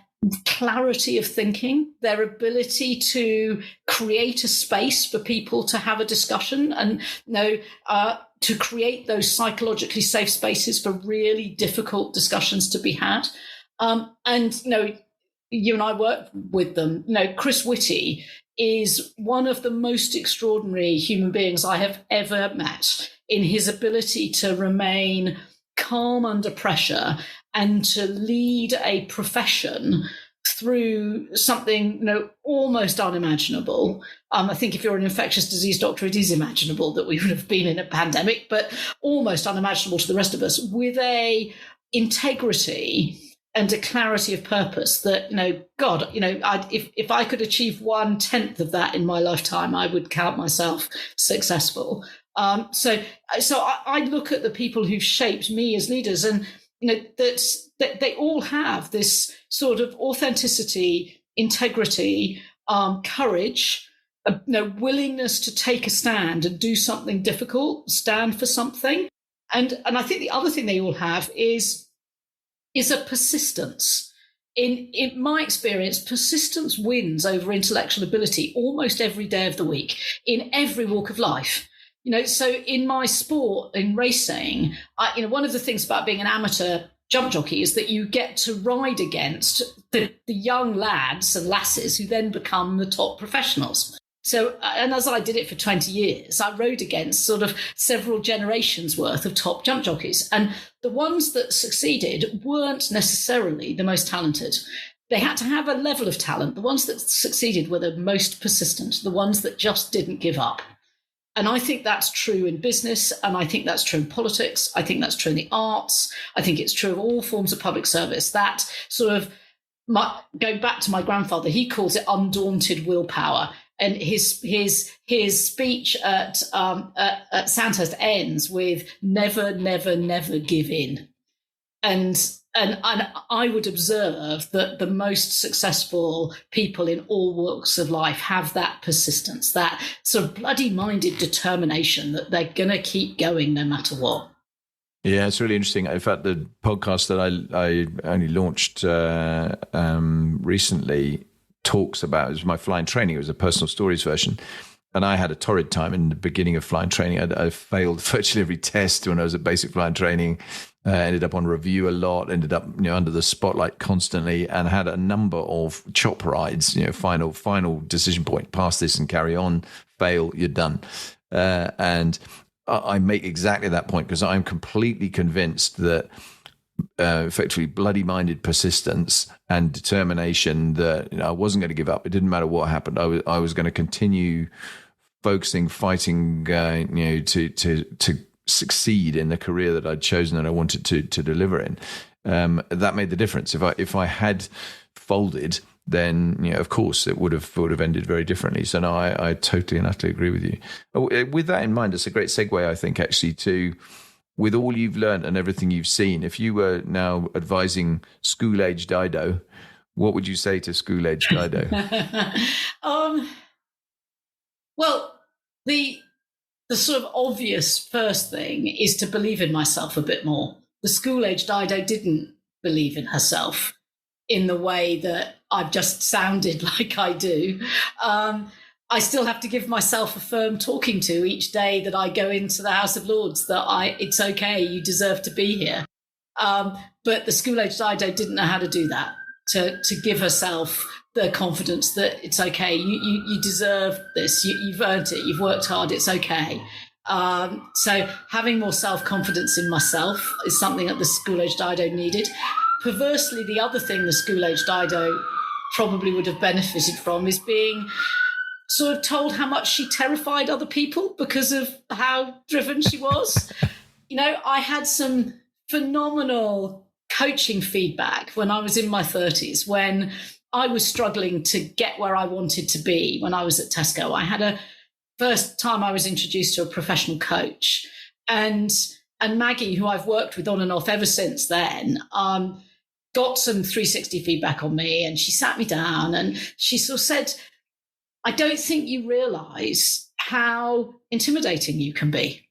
clarity of thinking, their ability to create a space for people to have a discussion and to create those psychologically safe spaces for really difficult discussions to be had. you and I work with them. Chris Whitty is one of the most extraordinary human beings I have ever met in his ability to remain calm under pressure and to lead a profession through something almost unimaginable. I think if you're an infectious disease doctor, it is imaginable that we would have been in a pandemic, but almost unimaginable to the rest of us, with a integrity and a clarity of purpose that, if I could achieve 1/10 of that in my lifetime, I would count myself successful. So I look at the people who've shaped me as leaders, and that they all have this sort of authenticity, integrity, courage, willingness to take a stand and do something difficult, stand for something. And I think the other thing they all have is a persistence. In my experience, persistence wins over intellectual ability almost every day of the week, in every walk of life. So in my sport, in racing, one of the things about being an amateur jump jockey is that you get to ride against the young lads and lasses who then become the top professionals. So, and as I did it for 20 years, I rode against sort of several generations worth of top jump jockeys. And the ones that succeeded weren't necessarily the most talented. They had to have a level of talent. The ones that succeeded were the most persistent, the ones that just didn't give up. And I think that's true in business, and I think that's true in politics. I think that's true in the arts. I think it's true of all forms of public service. That sort of, going back to my grandfather, he calls it undaunted willpower. And his speech at Sandhurst ends with "never, never, never give in." And I would observe that the most successful people in all walks of life have that persistence, that sort of bloody-minded determination that they're going to keep going no matter what. Yeah, it's really interesting. In fact, the podcast that I only launched recently talks about, it was my flying training. It was a personal stories version. And I had a torrid time in the beginning of flying training. I failed virtually every test when I was at basic flying training. Ended up on review a lot, ended up under the spotlight constantly, and had a number of chop rides, final decision point, pass this and carry on, fail, you're done. And I make exactly that point because I'm completely convinced that effectively bloody-minded persistence and determination that I wasn't going to give up. It didn't matter what happened. I was going to continue focusing, fighting, to succeed in the career that I'd chosen and I wanted to deliver in. That made the difference. If I had folded, then of course it would have ended very differently. So no, I totally and utterly agree with you. With that in mind, it's a great segue, I think, actually, to, with all you've learned and everything you've seen, if you were now advising school-age Dido, what would you say to school-age Dido? Well, the sort of obvious first thing is to believe in myself a bit more. The school-age Dido didn't believe in herself in the way that I've just sounded like I do. I still have to give myself a firm talking to each day that I go into the House of Lords that it's okay, you deserve to be here. But the school-age Dido didn't know how to do that, to give herself the confidence that it's okay, you deserve this, you've earned it, you've worked hard, it's okay. So having more self-confidence in myself is something that the school-age Dido needed. Perversely, the other thing the school-age Dido probably would have benefited from is being sort of told how much she terrified other people because of how driven she was. I had some phenomenal coaching feedback when I was in my 30s, when I was struggling to get where I wanted to be when I was at Tesco. I had a first time I was introduced to a professional coach, and Maggie, who I've worked with on and off ever since then, got some 360 feedback on me, and she sat me down and she sort of said, I don't think you realise how intimidating you can be,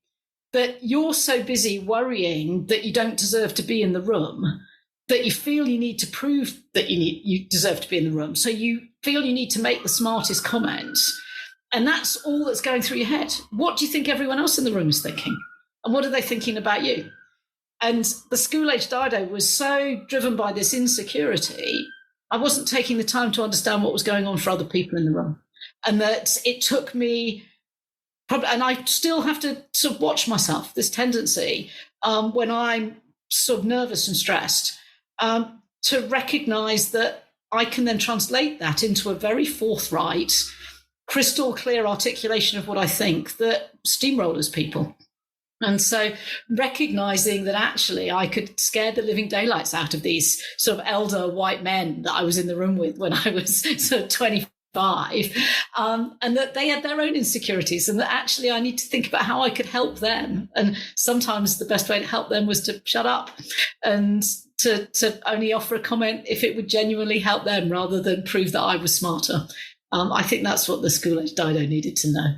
that you're so busy worrying that you don't deserve to be in the room, that you feel you need to prove that you deserve to be in the room. So you feel you need to make the smartest comments. And that's all that's going through your head. What do you think everyone else in the room is thinking? And what are they thinking about you? And the school-age Dido was so driven by this insecurity I wasn't taking the time to understand what was going on for other people in the room. And that it took me, and I still have to sort of watch myself, this tendency when I'm sort of nervous and stressed, to recognize that I can then translate that into a very forthright, crystal clear articulation of what I think that steamrollers people. And so recognizing that actually I could scare the living daylights out of these sort of elder white men that I was in the room with when I was sort of 25, and that they had their own insecurities, and that actually I need to think about how I could help them. And sometimes the best way to help them was to shut up and to only offer a comment if it would genuinely help them rather than prove that I was smarter. I think that's what the school-age Dido needed to know.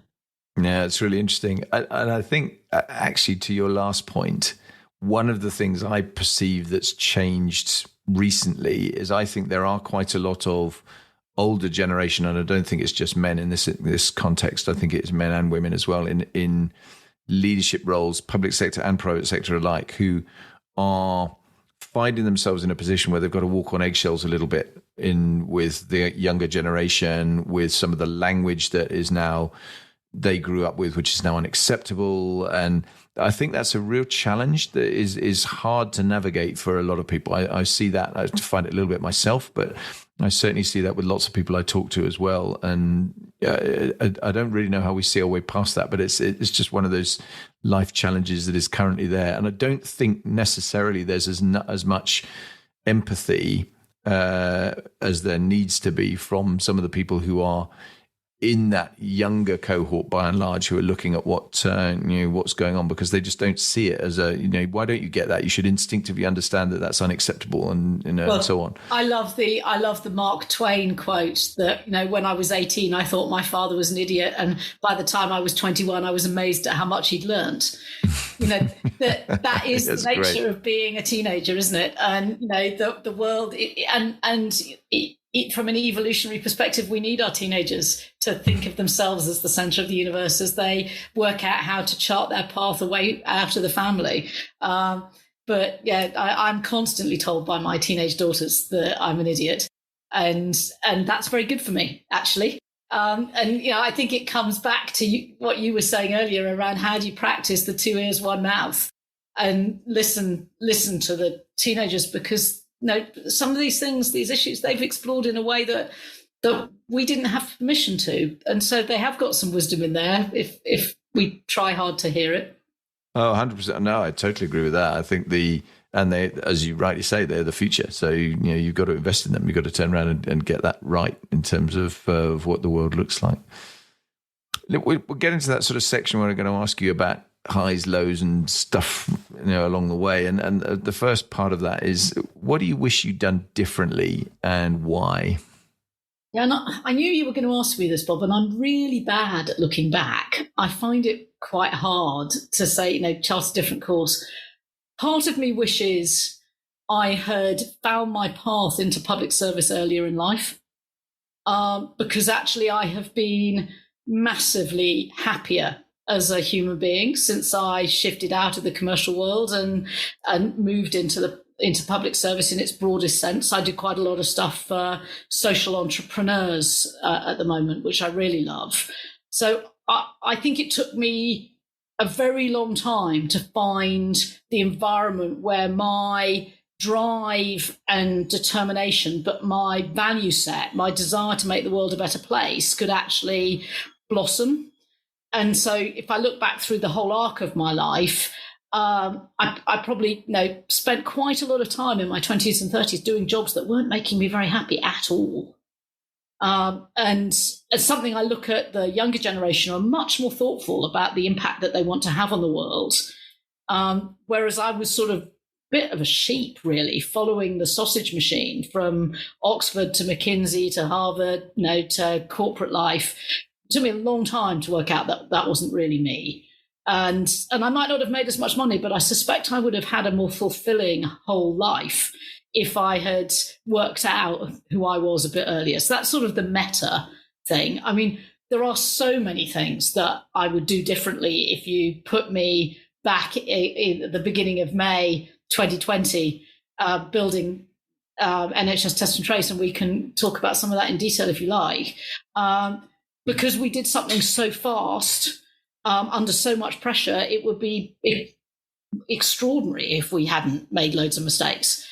Yeah, it's really interesting. And I think actually to your last point, one of the things I perceive that's changed recently is I think there are quite a lot of older generation, and I don't think it's just men in this context. I think it's men and women as well in leadership roles, public sector and private sector alike, who are finding themselves in a position where they've got to walk on eggshells a little bit with the younger generation, with some of the language that is now they grew up with, which is now unacceptable. And I think that's a real challenge that is hard to navigate for a lot of people. I see that. I find it a little bit myself, but I certainly see that with lots of people I talk to as well. And I don't really know how we see our way past that, but it's just one of those life challenges that is currently there. And I don't think necessarily there's as much empathy as there needs to be from some of the people who are in that younger cohort, by and large, who are looking at what what's going on, because they just don't see it as a why don't you get that? You should instinctively understand that that's unacceptable, and and so on. I love the Mark Twain quote that when I was 18, I thought my father was an idiot, and by the time I was 21, I was amazed at how much he'd learnt. That is the nature of being a teenager, isn't it? And the world, from an evolutionary perspective, we need our teenagers to think of themselves as the center of the universe as they work out how to chart their path away out of the family. But yeah, I'm constantly told by my teenage daughters that I'm an idiot, and that's very good for me, actually. I think it comes back to what you were saying earlier around how do you practice the 2 ears, 1 mouth, and listen to the teenagers, because some of these things, these issues, they've explored in a way that we didn't have permission to. And so they have got some wisdom in there if we try hard to hear it. Oh, 100%. No, I totally agree with that. I think they, as you rightly say, they're the future. So, you've got to invest in them. You've got to turn around and get that right in terms of what the world looks like. We'll get into that sort of section where I'm going to ask you about highs, lows, and stuff, along the way. And the first part of that is, what do you wish you'd done differently, and why? Yeah, and I knew you were going to ask me this, Bob, and I'm really bad at looking back. I find it quite hard to say, chart a different course. Part of me wishes I had found my path into public service earlier in life, because actually I have been massively happier as a human being since I shifted out of the commercial world and moved into public service in its broadest sense. I do quite a lot of stuff for social entrepreneurs at the moment, which I really love. So I think it took me a very long time to find the environment where my drive and determination, but my value set, my desire to make the world a better place, could actually blossom. And so if I look back through the whole arc of my life, I probably spent quite a lot of time in my 20s and 30s doing jobs that weren't making me very happy at all. And as something I look at, the younger generation are much more thoughtful about the impact that they want to have on the world. Whereas I was sort of a bit of a sheep, really, following the sausage machine from Oxford to McKinsey to Harvard, to corporate life. It took me a long time to work out that wasn't really me. And I might not have made as much money, but I suspect I would have had a more fulfilling whole life if I had worked out who I was a bit earlier. So that's sort of the meta thing. I mean, there are so many things that I would do differently if you put me back at the beginning of May 2020, building NHS Test and Trace, and we can talk about some of that in detail if you like, because we did something so fast under so much pressure, it would be extraordinary if we hadn't made loads of mistakes.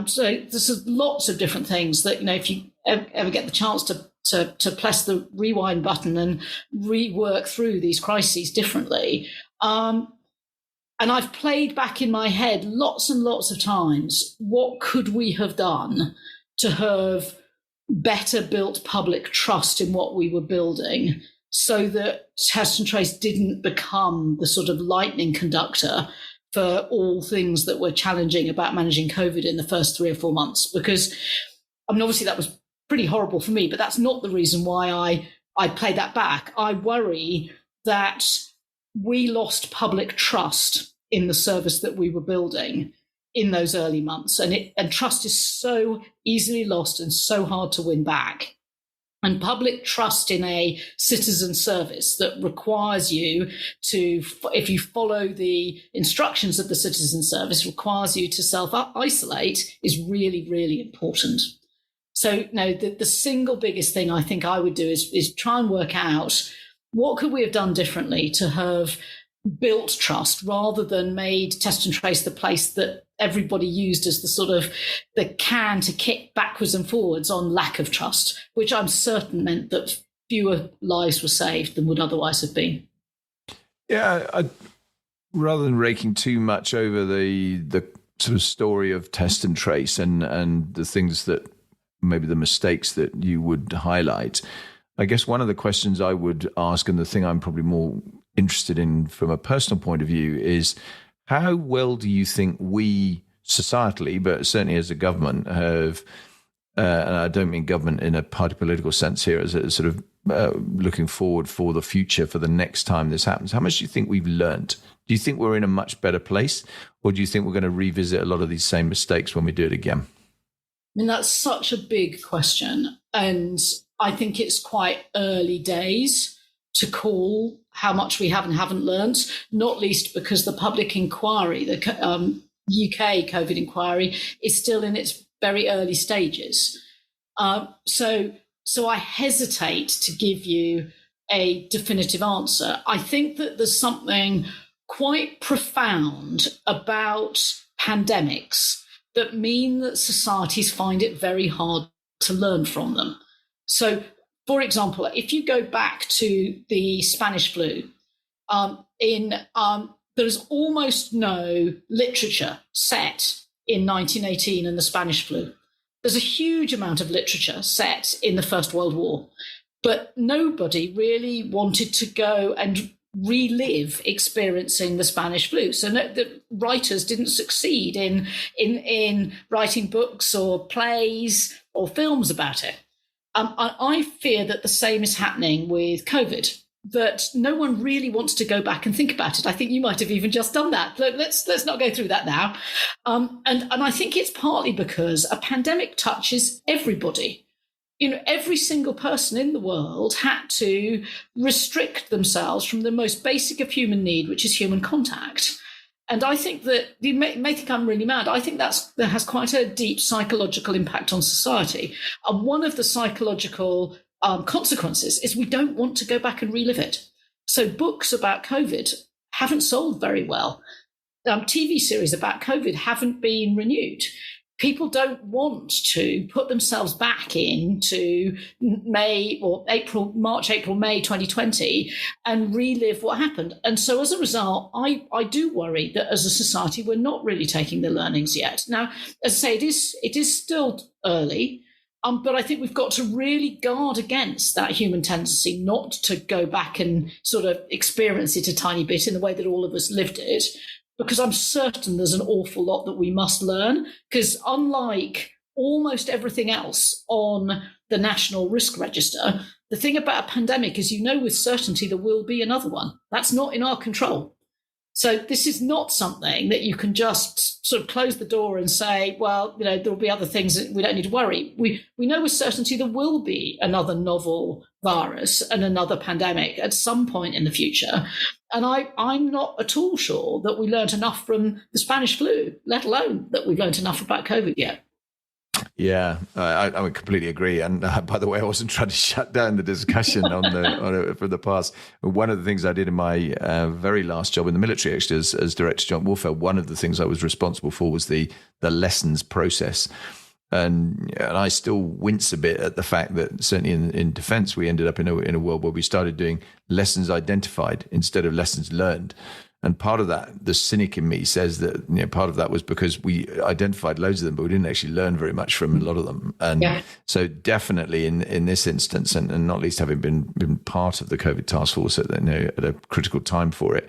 So there's lots of different things that, if you ever get the chance to press the rewind button and rework through these crises differently. And I've played back in my head lots and lots of times, what could we have done to have better built public trust in what we were building so that Test and Trace didn't become the sort of lightning conductor for all things that were challenging about managing COVID in the first 3 or 4 months. Because, obviously that was pretty horrible for me, but that's not the reason why I played that back. I worry that we lost public trust in the service that we were building in those early months. And trust is so easily lost and so hard to win back. And public trust in a citizen service that requires you to, if you follow the instructions of the citizen service, requires you to self-isolate is really, really important. So the single biggest thing I think I would do is try and work out what could we have done differently to have built trust rather than made Test and Trace the place that everybody used as the sort of the can to kick backwards and forwards on lack of trust, which I'm certain meant that fewer lives were saved than would otherwise have been. Yeah, rather than raking too much over the sort of story of Test and Trace and the things that maybe the mistakes that you would highlight, I guess one of the questions I would ask, and the thing I'm probably more interested in from a personal point of view, is how well do you think we societally, but certainly as a government, have, and I don't mean government in a party political sense here, as a sort of looking forward for the future, for the next time this happens, how much do you think we've learnt? Do you think we're in a much better place, or do you think we're going to revisit a lot of these same mistakes when we do it again? That's such a big question. And I think it's quite early days to call how much we have and haven't learnt, not least because the public inquiry, the UK COVID inquiry, is still in its very early stages. So I hesitate to give you a definitive answer. I think that there's something quite profound about pandemics that mean that societies find it very hard to learn from them. So, for example, if you go back to the Spanish flu, there's almost no literature set in 1918 and the Spanish flu. There's a huge amount of literature set in the First World War, but nobody really wanted to go and relive experiencing the Spanish flu. So the writers didn't succeed in writing books or plays or films about it. I fear that the same is happening with COVID, that no one really wants to go back and think about it. I think you might have even just done that. Let's not go through that now. And I think it's partly because a pandemic touches everybody. Every single person in the world had to restrict themselves from the most basic of human need, which is human contact. And I think that, you may think I'm really mad, I think that has quite a deep psychological impact on society. And one of the psychological consequences is we don't want to go back and relive it. So books about COVID haven't sold very well. TV series about COVID haven't been renewed. People don't want to put themselves back into May, May 2020 and relive what happened. And so as a result, I do worry that as a society, we're not really taking the learnings yet. Now, as I say, it is still early, but I think we've got to really guard against that human tendency not to go back and sort of experience it a tiny bit in the way that all of us lived it. Because I'm certain there's an awful lot that we must learn, because unlike almost everything else on the National Risk Register, the thing about a pandemic is with certainty there will be another one. That's not in our control. So this is not something that you can just sort of close the door and say, well, there will be other things that we don't need to worry. We know with certainty there will be another novel virus and another pandemic at some point in the future. And I'm not at all sure that we learned enough from the Spanish flu, let alone that we've learned enough about COVID yet. Yeah, I would completely agree. And by the way, I wasn't trying to shut down the discussion for the past. One of the things I did in my very last job in the military, actually, as Director Joint Warfare, one of the things I was responsible for was the lessons process. And I still wince a bit at the fact that certainly in defence, we ended up in a world where we started doing lessons identified instead of lessons learned. And part of that, the cynic in me says that part of that was because we identified loads of them, but we didn't actually learn very much from a lot of them. And so definitely in this instance, and not least having been part of the COVID task force at a critical time for it,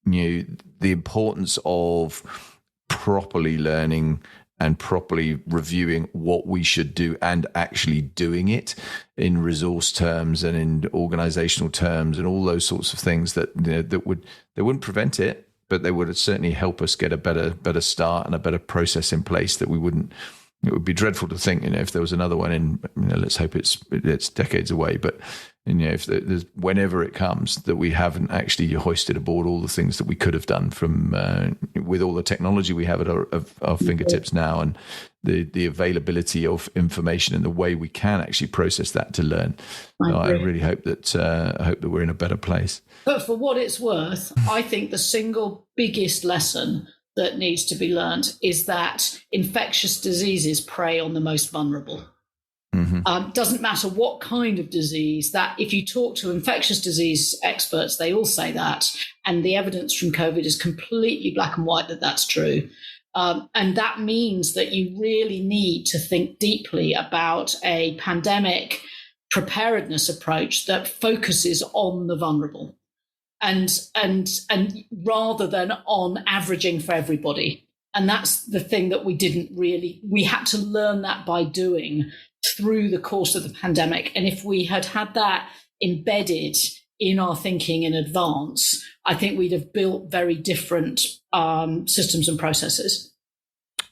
the importance of properly learning and properly reviewing what we should do and actually doing it in resource terms and in organizational terms and all those sorts of things that they wouldn't prevent it, but they would certainly help us get a better start and a better process in place that we wouldn't. It would be dreadful to think, if there was another one in, let's hope it's decades away, but if there's whenever it comes, that we haven't actually hoisted aboard all the things that we could have done from with all the technology we have at our fingertips now, and the availability of information and the way we can actually process that to learn. I really hope that we're in a better place. But for what it's worth, I think the single biggest lesson that needs to be learned is that infectious diseases prey on the most vulnerable. Mm-hmm. Doesn't matter what kind of disease, that if you talk to infectious disease experts, they all say that. And the evidence from COVID is completely black and white that that's true. And that means that you really need to think deeply about a pandemic preparedness approach that focuses on the vulnerable. And rather than on averaging for everybody. And that's the thing that we had to learn that by doing through the course of the pandemic. And if we had had that embedded in our thinking in advance, I think we'd have built very different systems and processes.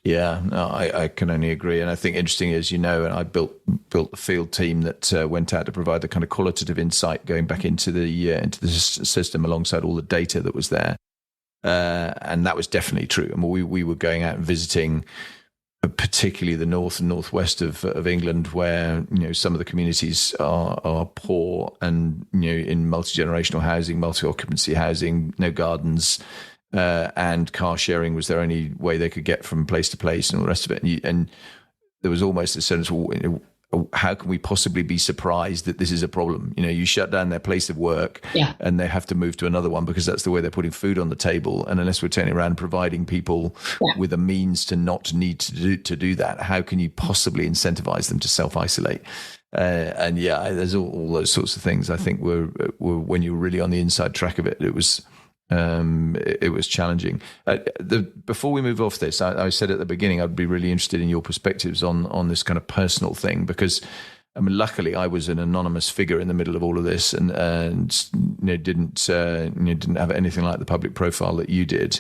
Yeah, no, I can only agree. And I think interesting is, and I built the field team that went out to provide the kind of qualitative insight going back into the system alongside all the data that was there. And that was definitely true. I mean, we were going out and visiting particularly the north and northwest of England, where some of the communities are poor and in multi-generational housing, multi-occupancy housing, no gardens. And car sharing was their only way they could get from place to place and all the rest of it. And there was almost a sense of, how can we possibly be surprised that this is a problem? You shut down their place of work and they have to move to another one because that's the way they're putting food on the table. And unless we're turning around and providing people with a means to not need to do that, how can you possibly incentivize them to self-isolate? There's all those sorts of things. I think were when you're really on the inside track of it, it was challenging. Before we move off this, I said at the beginning I'd be really interested in your perspectives on this kind of personal thing, because luckily I was an anonymous figure in the middle of all of this, and didn't have anything like the public profile that you did.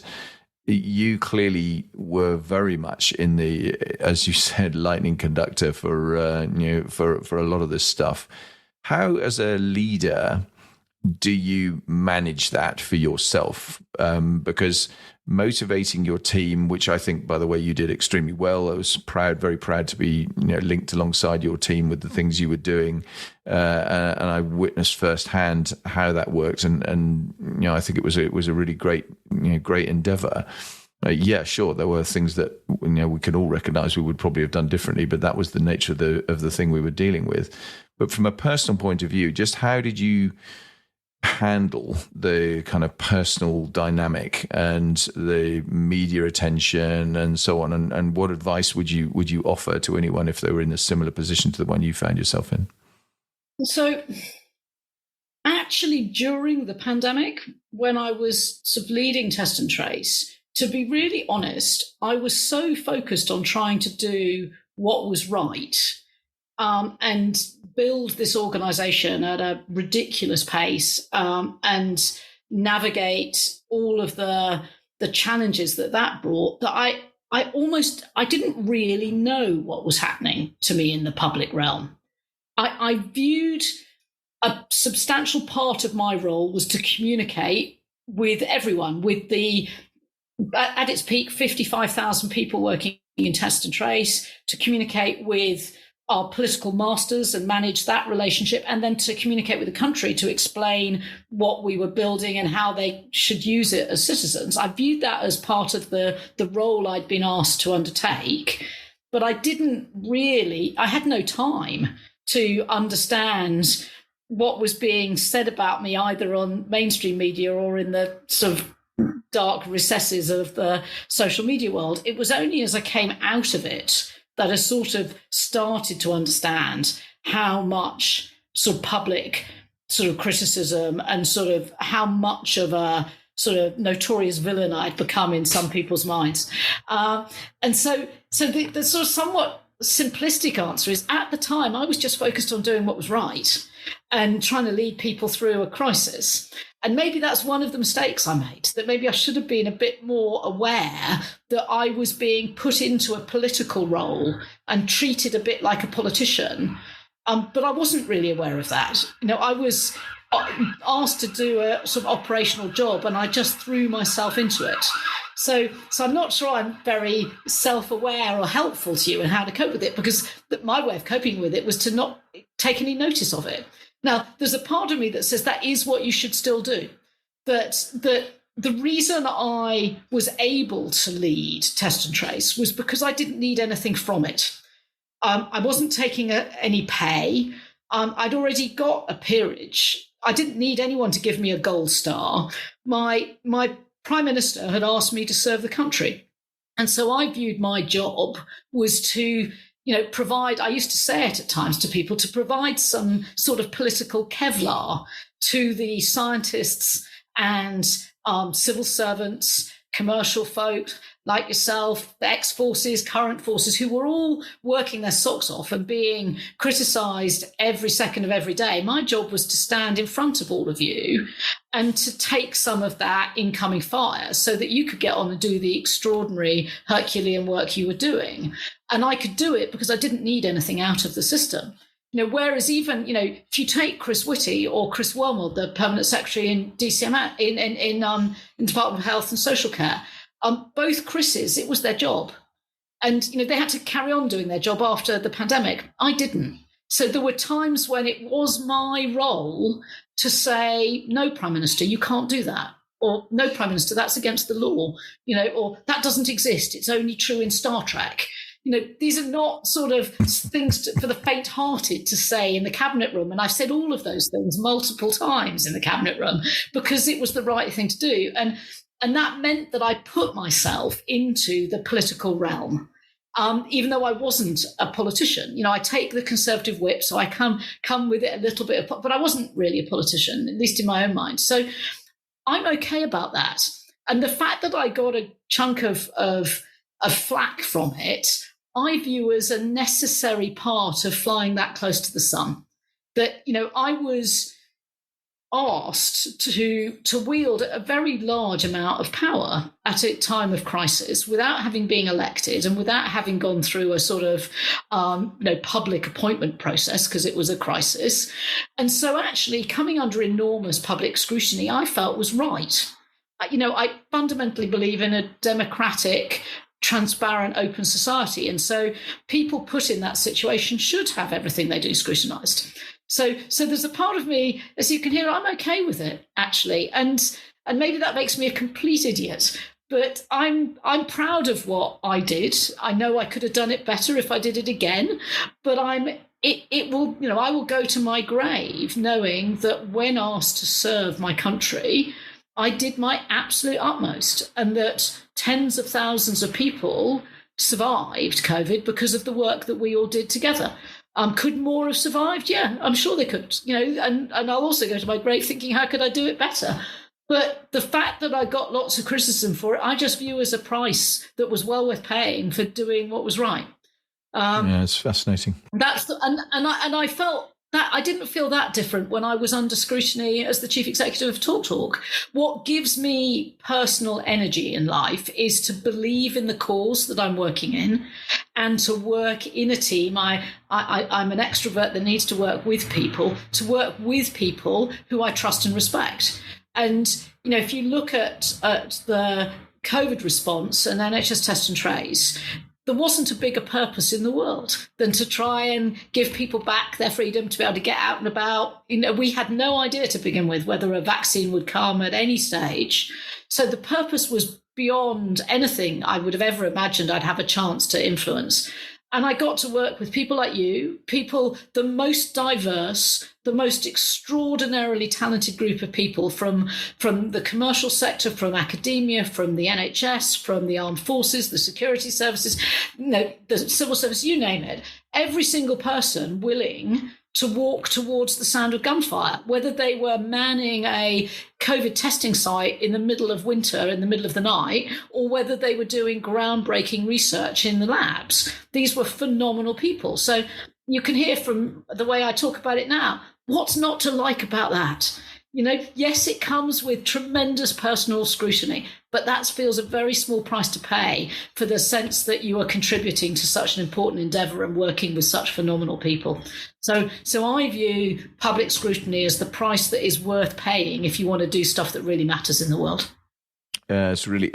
You clearly were very much in the, as you said, lightning conductor for a lot of this stuff. How, as a leader, do you manage that for yourself? Because motivating your team, which I think, by the way, you did extremely well. I was very proud to be linked alongside your team with the things you were doing, and I witnessed firsthand how that worked. And I think it was a really great endeavor. Sure, there were things that we can all recognise we would probably have done differently, but that was the nature of the thing we were dealing with. But from a personal point of view, just how did you handle the kind of personal dynamic and the media attention and so on, and what advice would you offer to anyone if they were in a similar position to the one you found yourself in? So actually, during the pandemic, when I was sort of leading Test and Trace, to be really honest, I was so focused on trying to do what was right, and build this organization at a ridiculous pace, and navigate all of the challenges that brought, that I didn't really know what was happening to me in the public realm. I viewed a substantial part of my role was to communicate with everyone, with at its peak, 55,000 people working in test and trace, to communicate with our political masters and manage that relationship, and then to communicate with the country to explain what we were building and how they should use it as citizens. I viewed that as part of the role I'd been asked to undertake, but I had no time to understand what was being said about me either on mainstream media or in the sort of dark recesses of the social media world. It was only as I came out of it that I sort of started to understand how much sort of public sort of criticism and sort of how much of a sort of notorious villain I'd become in some people's minds. And so the sort of somewhat simplistic answer is, at the time, I was just focused on doing what was right and trying to lead people through a crisis. And maybe that's one of the mistakes I made, that maybe I should have been a bit more aware that I was being put into a political role and treated a bit like a politician. But I wasn't really aware of that. I was asked to do a sort of operational job and I just threw myself into it. So I'm not sure I'm very self-aware or helpful to you in how to cope with it, because my way of coping with it was to not take any notice of it. Now, there's a part of me that says that is what you should still do. But the reason I was able to lead Test and Trace was because I didn't need anything from it. I wasn't taking any pay. I'd already got a peerage. I didn't need anyone to give me a gold star. My Prime Minister had asked me to serve the country. And so I viewed my job was to provide, I used to say it at times to people, to provide some sort of political Kevlar to the scientists and civil servants, commercial folk like yourself, the ex-forces, current forces, who were all working their socks off and being criticised every second of every day. My job was to stand in front of all of you and to take some of that incoming fire so that you could get on and do the extraordinary Herculean work you were doing. And I could do it because I didn't need anything out of the system. Whereas even, if you take Chris Whitty or Chris Wormald, the permanent secretary in DCM, in Department of Health and Social Care, both Chris's, it was their job. And, they had to carry on doing their job after the pandemic. I didn't. So there were times when it was my role to say, no, Prime Minister, you can't do that. Or no, Prime Minister, that's against the law, or that doesn't exist. It's only true in Star Trek. These are not sort of things for the faint-hearted to say in the cabinet room. And I've said all of those things multiple times in the cabinet room because it was the right thing to do. And that meant that I put myself into the political realm, even though I wasn't a politician. I take the Conservative whip, so I come with it a little bit, but I wasn't really a politician, at least in my own mind. So I'm okay about that. And the fact that I got a chunk of flack from it, I view as a necessary part of flying that close to the sun. That, I was asked to wield a very large amount of power at a time of crisis without having been elected and without having gone through a sort of public appointment process, because it was a crisis. And so actually coming under enormous public scrutiny, I felt was right. I fundamentally believe in a democratic, transparent, open society. And so people put in that situation should have everything they do scrutinised. So there's a part of me, as you can hear, I'm okay with it, actually. And maybe that makes me a complete idiot, but I'm proud of what I did. I know I could have done it better if I did it again, but I will go to my grave knowing that when asked to serve my country, I did my absolute utmost, and that tens of thousands of people survived COVID because of the work that we all did together. Could more have survived? Yeah, I'm sure they could, and I'll also go to my grave thinking, how could I do it better? But the fact that I got lots of criticism for it, I just view as a price that was well worth paying for doing what was right. It's fascinating. And I felt that I didn't feel that different when I was under scrutiny as the chief executive of TalkTalk. What gives me personal energy in life is to believe in the cause that I'm working in and to work in a team. I'm an extrovert that needs to work with people who I trust and respect. And, if you look at the COVID response and NHS Test and Trace, there wasn't a bigger purpose in the world than to try and give people back their freedom to be able to get out and about. We had no idea to begin with whether a vaccine would come at any stage. So the purpose was beyond anything I would have ever imagined I'd have a chance to influence. And I got to work with people like you, people, the most diverse, the most extraordinarily talented group of people from the commercial sector, from academia, from the NHS, from the armed forces, the security services, the civil service, you name it. Every single person willing to walk towards the sound of gunfire, whether they were manning a COVID testing site in the middle of winter, in the middle of the night, or whether they were doing groundbreaking research in the labs. These were phenomenal people. So you can hear from the way I talk about it now, what's not to like about that? Yes, it comes with tremendous personal scrutiny, but that feels a very small price to pay for the sense that you are contributing to such an important endeavour and working with such phenomenal people. So I view public scrutiny as the price that is worth paying if you want to do stuff that really matters in the world. It's really,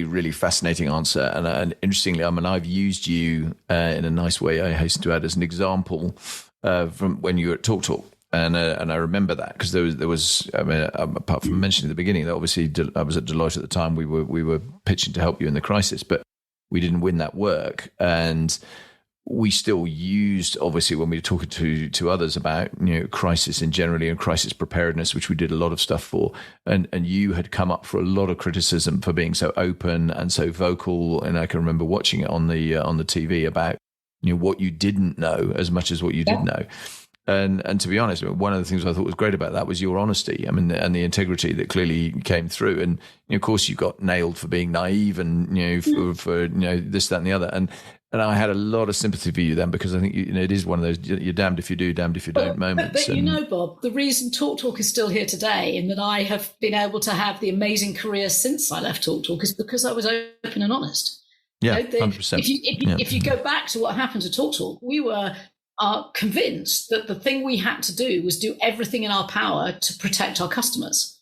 really fascinating answer. And interestingly, I've used you in a nice way, I hasten to add, as an example from when you were at TalkTalk. And I remember that because there was apart from mentioning at the beginning that obviously I was at Deloitte at the time. We were pitching to help you in the crisis, but we didn't win that work. And we still used, obviously, when we were talking to others about crisis in generally and crisis preparedness, which we did a lot of stuff for. And you had come up for a lot of criticism for being so open and so vocal. And I can remember watching it on the TV about what you didn't know as much as what you did know. And to be honest, one of the things I thought was great about that was your honesty. I mean, and the integrity that clearly came through. And of course, you got nailed for being naive and for this, that, and the other. And I had a lot of sympathy for you then because I think it is one of those you're damned if you do, damned if you don't moments. But Bob, the reason TalkTalk is still here today, and that I have been able to have the amazing career since I left TalkTalk, is because I was open and honest. Yeah, 100%. If you go back to what happened to TalkTalk, we were convinced that the thing we had to do was do everything in our power to protect our customers.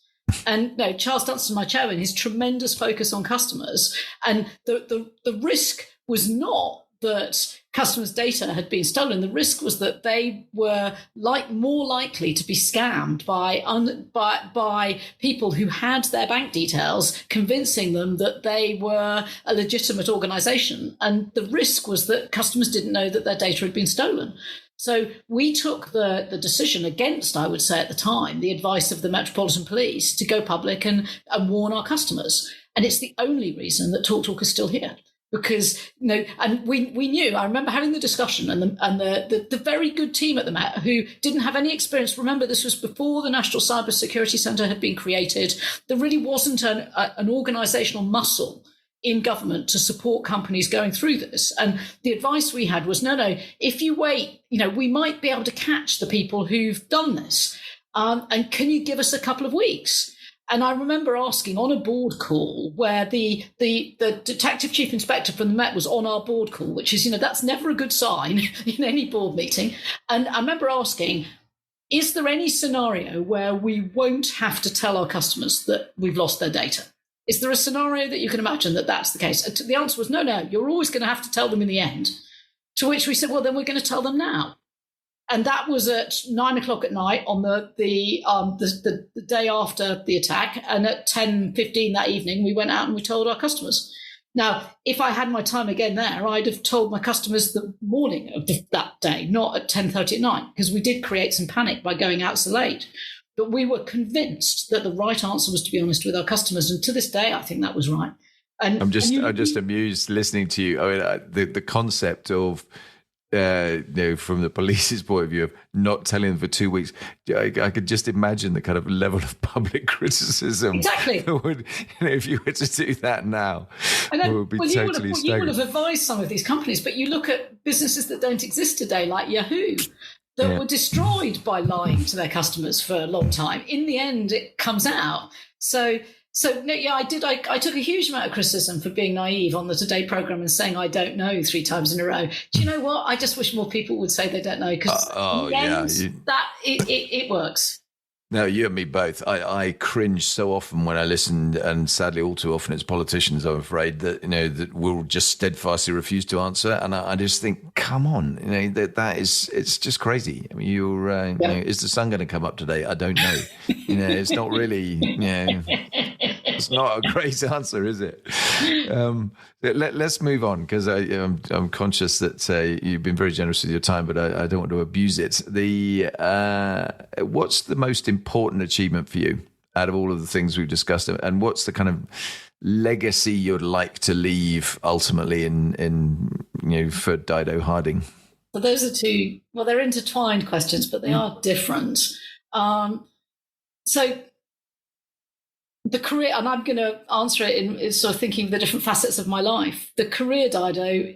And Charles Dunstan, my chairman, his tremendous focus on customers, and the risk was not that customers' data had been stolen. The risk was that they were more likely to be scammed by people who had their bank details, convincing them that they were a legitimate organisation. And the risk was that customers didn't know that their data had been stolen. So we took the decision against, I would say at the time, the advice of the Metropolitan Police to go public and warn our customers. And it's the only reason that TalkTalk is still here. Because, and we knew, I remember having the discussion and the very good team at the Met who didn't have any experience. Remember, this was before the National Cyber Security Centre had been created. There really wasn't an organisational muscle in government to support companies going through this. And the advice we had was, no, if you wait, we might be able to catch the people who've done this. And can you give us a couple of weeks? And I remember asking on a board call where the detective chief inspector from the Met was on our board call, which is, that's never a good sign in any board meeting. And I remember asking, is there any scenario where we won't have to tell our customers that we've lost their data? Is there a scenario that you can imagine that that's the case? And the answer was, no, you're always going to have to tell them in the end. To which we said, well, then we're going to tell them now. And that was at 9:00 at night on the day after the attack. And at 10:15 that evening, we went out and we told our customers. Now, if I had my time again there, I'd have told my customers the morning of that day, not at 10:30 at night, because we did create some panic by going out so late. But we were convinced that the right answer was to be honest with our customers. And to this day, I think that was right. And I'm just amused listening to you. I mean, the concept of from the police's point of view of not telling them for 2 weeks, I could just imagine the kind of level of public criticism. Exactly. If you were to do that now, it would be totally staggering. You would have advised some of these companies, but you look at businesses that don't exist today, like Yahoo, that were destroyed by lying to their customers for a long time. In the end, it comes out. So I did. I took a huge amount of criticism for being naive on the Today programme and saying I don't know 3 times in a row. Do you know what? I just wish more people would say they don't know, because it works. No, you and me both. I cringe so often when I listen, and sadly all too often it's politicians, I'm afraid, that, that will just steadfastly refuse to answer. And I just think, come on, it's just crazy. I mean, is the sun going to come up today? I don't know. It's not really, it's not a great answer, is it? Let's move on, because I'm conscious that you've been very generous with your time, but I don't want to abuse it. What's the most important achievement for you out of all of the things we've discussed, and what's the kind of legacy you'd like to leave ultimately in for Dido Harding? So those are two. Well, they're intertwined questions, but they are different. So the career, and I'm going to answer it in sort of thinking of the different facets of my life. The career Dido,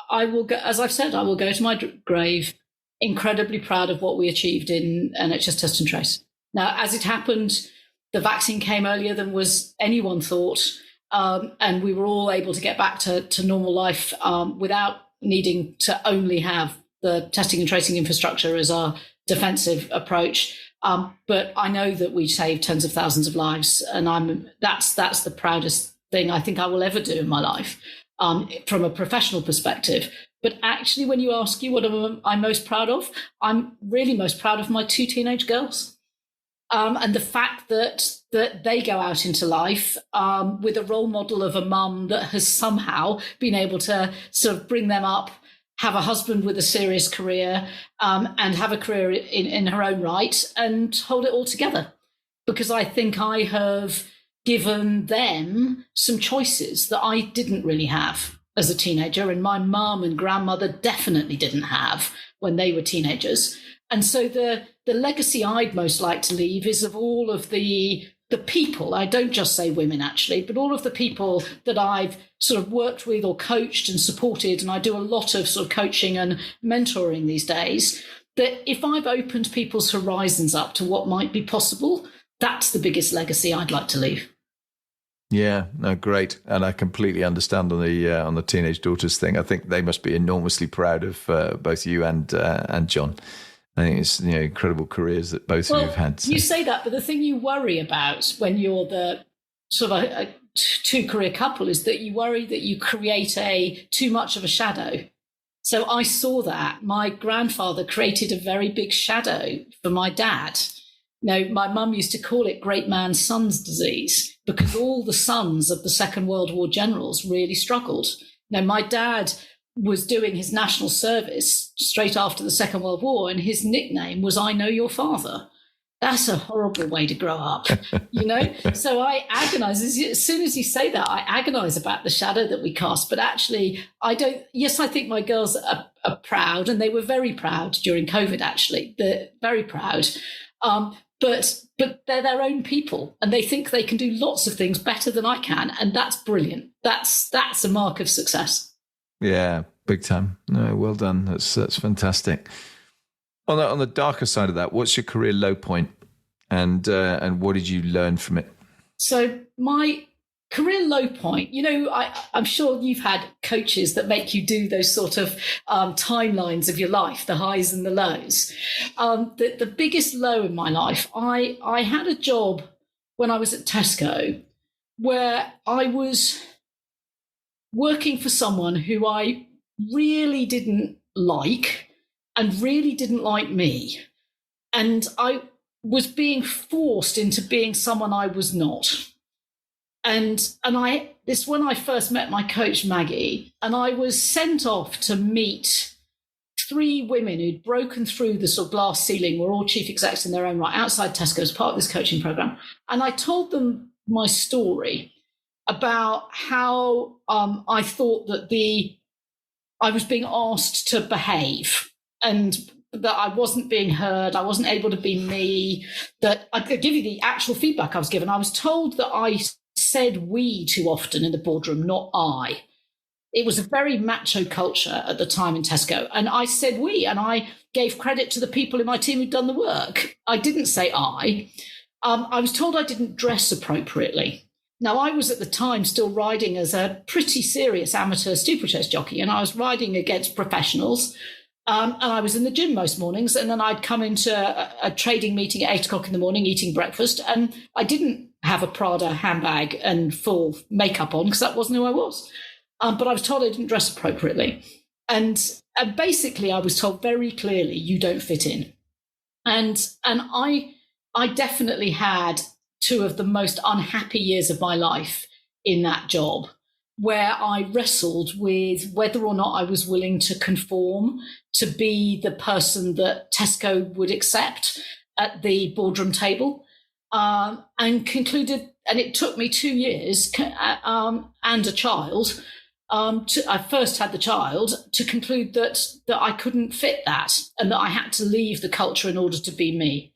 I will go, as I've said, I will go to my grave incredibly proud of what we achieved in NHS Test and Trace. Now, as it happened, the vaccine came earlier than was anyone thought, and we were all able to get back to normal life without needing to only have the testing and tracing infrastructure as our defensive approach. But I know that we saved tens of thousands of lives, and that's the proudest thing I think I will ever do in my life from a professional perspective. But actually, when you ask what I'm most proud of, I'm really most proud of my two teenage girls. And the fact that they go out into life with a role model of a mum that has somehow been able to sort of bring them up, have a husband with a serious career, and have a career in her own right, and hold it all together. Because I think I have given them some choices that I didn't really have as a teenager, and my mum and grandmother definitely didn't have when they were teenagers. And so the legacy I'd most like to leave is of all of the people, I don't just say women actually, but all of the people that I've sort of worked with or coached and supported, and I do a lot of sort of coaching and mentoring these days, that if I've opened people's horizons up to what might be possible, that's the biggest legacy I'd like to leave. Yeah, no, great. And I completely understand on the teenage daughters thing. I think they must be enormously proud of both you and John. I think it's incredible careers that both of you have had. So. You say that, but the thing you worry about when you're the sort of a two-career couple is that you worry that you create too much of a shadow. So I saw that. My grandfather created a very big shadow for my dad. My mum used to call it great man's son's disease because all the sons of the Second World War generals really struggled. My dad was doing his national service straight after the Second World War, and his nickname was I Know Your Father. That's a horrible way to grow up, So I agonize. As soon as you say that, I agonize about the shadow that we cast. But actually, I don't. Yes, I think my girls are proud, and they were very proud during COVID, actually. They're very proud. But they're their own people, and they think they can do lots of things better than I can, and that's brilliant. That's a mark of success. Yeah, big time. No, well done. That's fantastic. On the darker side of that, what's your career low point, and what did you learn from it? So my career low point, I'm sure you've had coaches that make you do those sort of timelines of your life, the highs and the lows. The biggest low in my life, I had a job when I was at Tesco where I was working for someone who I really didn't like and really didn't like me. And I was being forced into being someone I was not. And this when I first met my coach, Maggie, and I was sent off to meet 3 women who'd broken through the sort of glass ceiling, were all chief execs in their own right, outside Tesco as part of this coaching program. And I told them my story about how I thought that I was being asked to behave and that I wasn't being heard, I wasn't able to be me, that I could give you the actual feedback I was given. I was told that I said we too often in the boardroom, not I. It was a very macho culture at the time in Tesco, and I said we, and I gave credit to the people in my team who'd done the work. I didn't say I. I was told I didn't dress appropriately. Now, I was at the time still riding as a pretty serious amateur steeplechase jockey, and I was riding against professionals. And I was in the gym most mornings, and then I'd come into a trading meeting at 8 o'clock in the morning, eating breakfast, and I didn't have a Prada handbag and full makeup on because that wasn't who I was. But I was told I didn't dress appropriately. And basically I was told very clearly, you don't fit in. And I definitely had two of the most unhappy years of my life in that job, where I wrestled with whether or not I was willing to conform to be the person that Tesco would accept at the boardroom table, and concluded, and it took me 2 years and a child. I first had the child to conclude that I couldn't fit that and that I had to leave the culture in order to be me.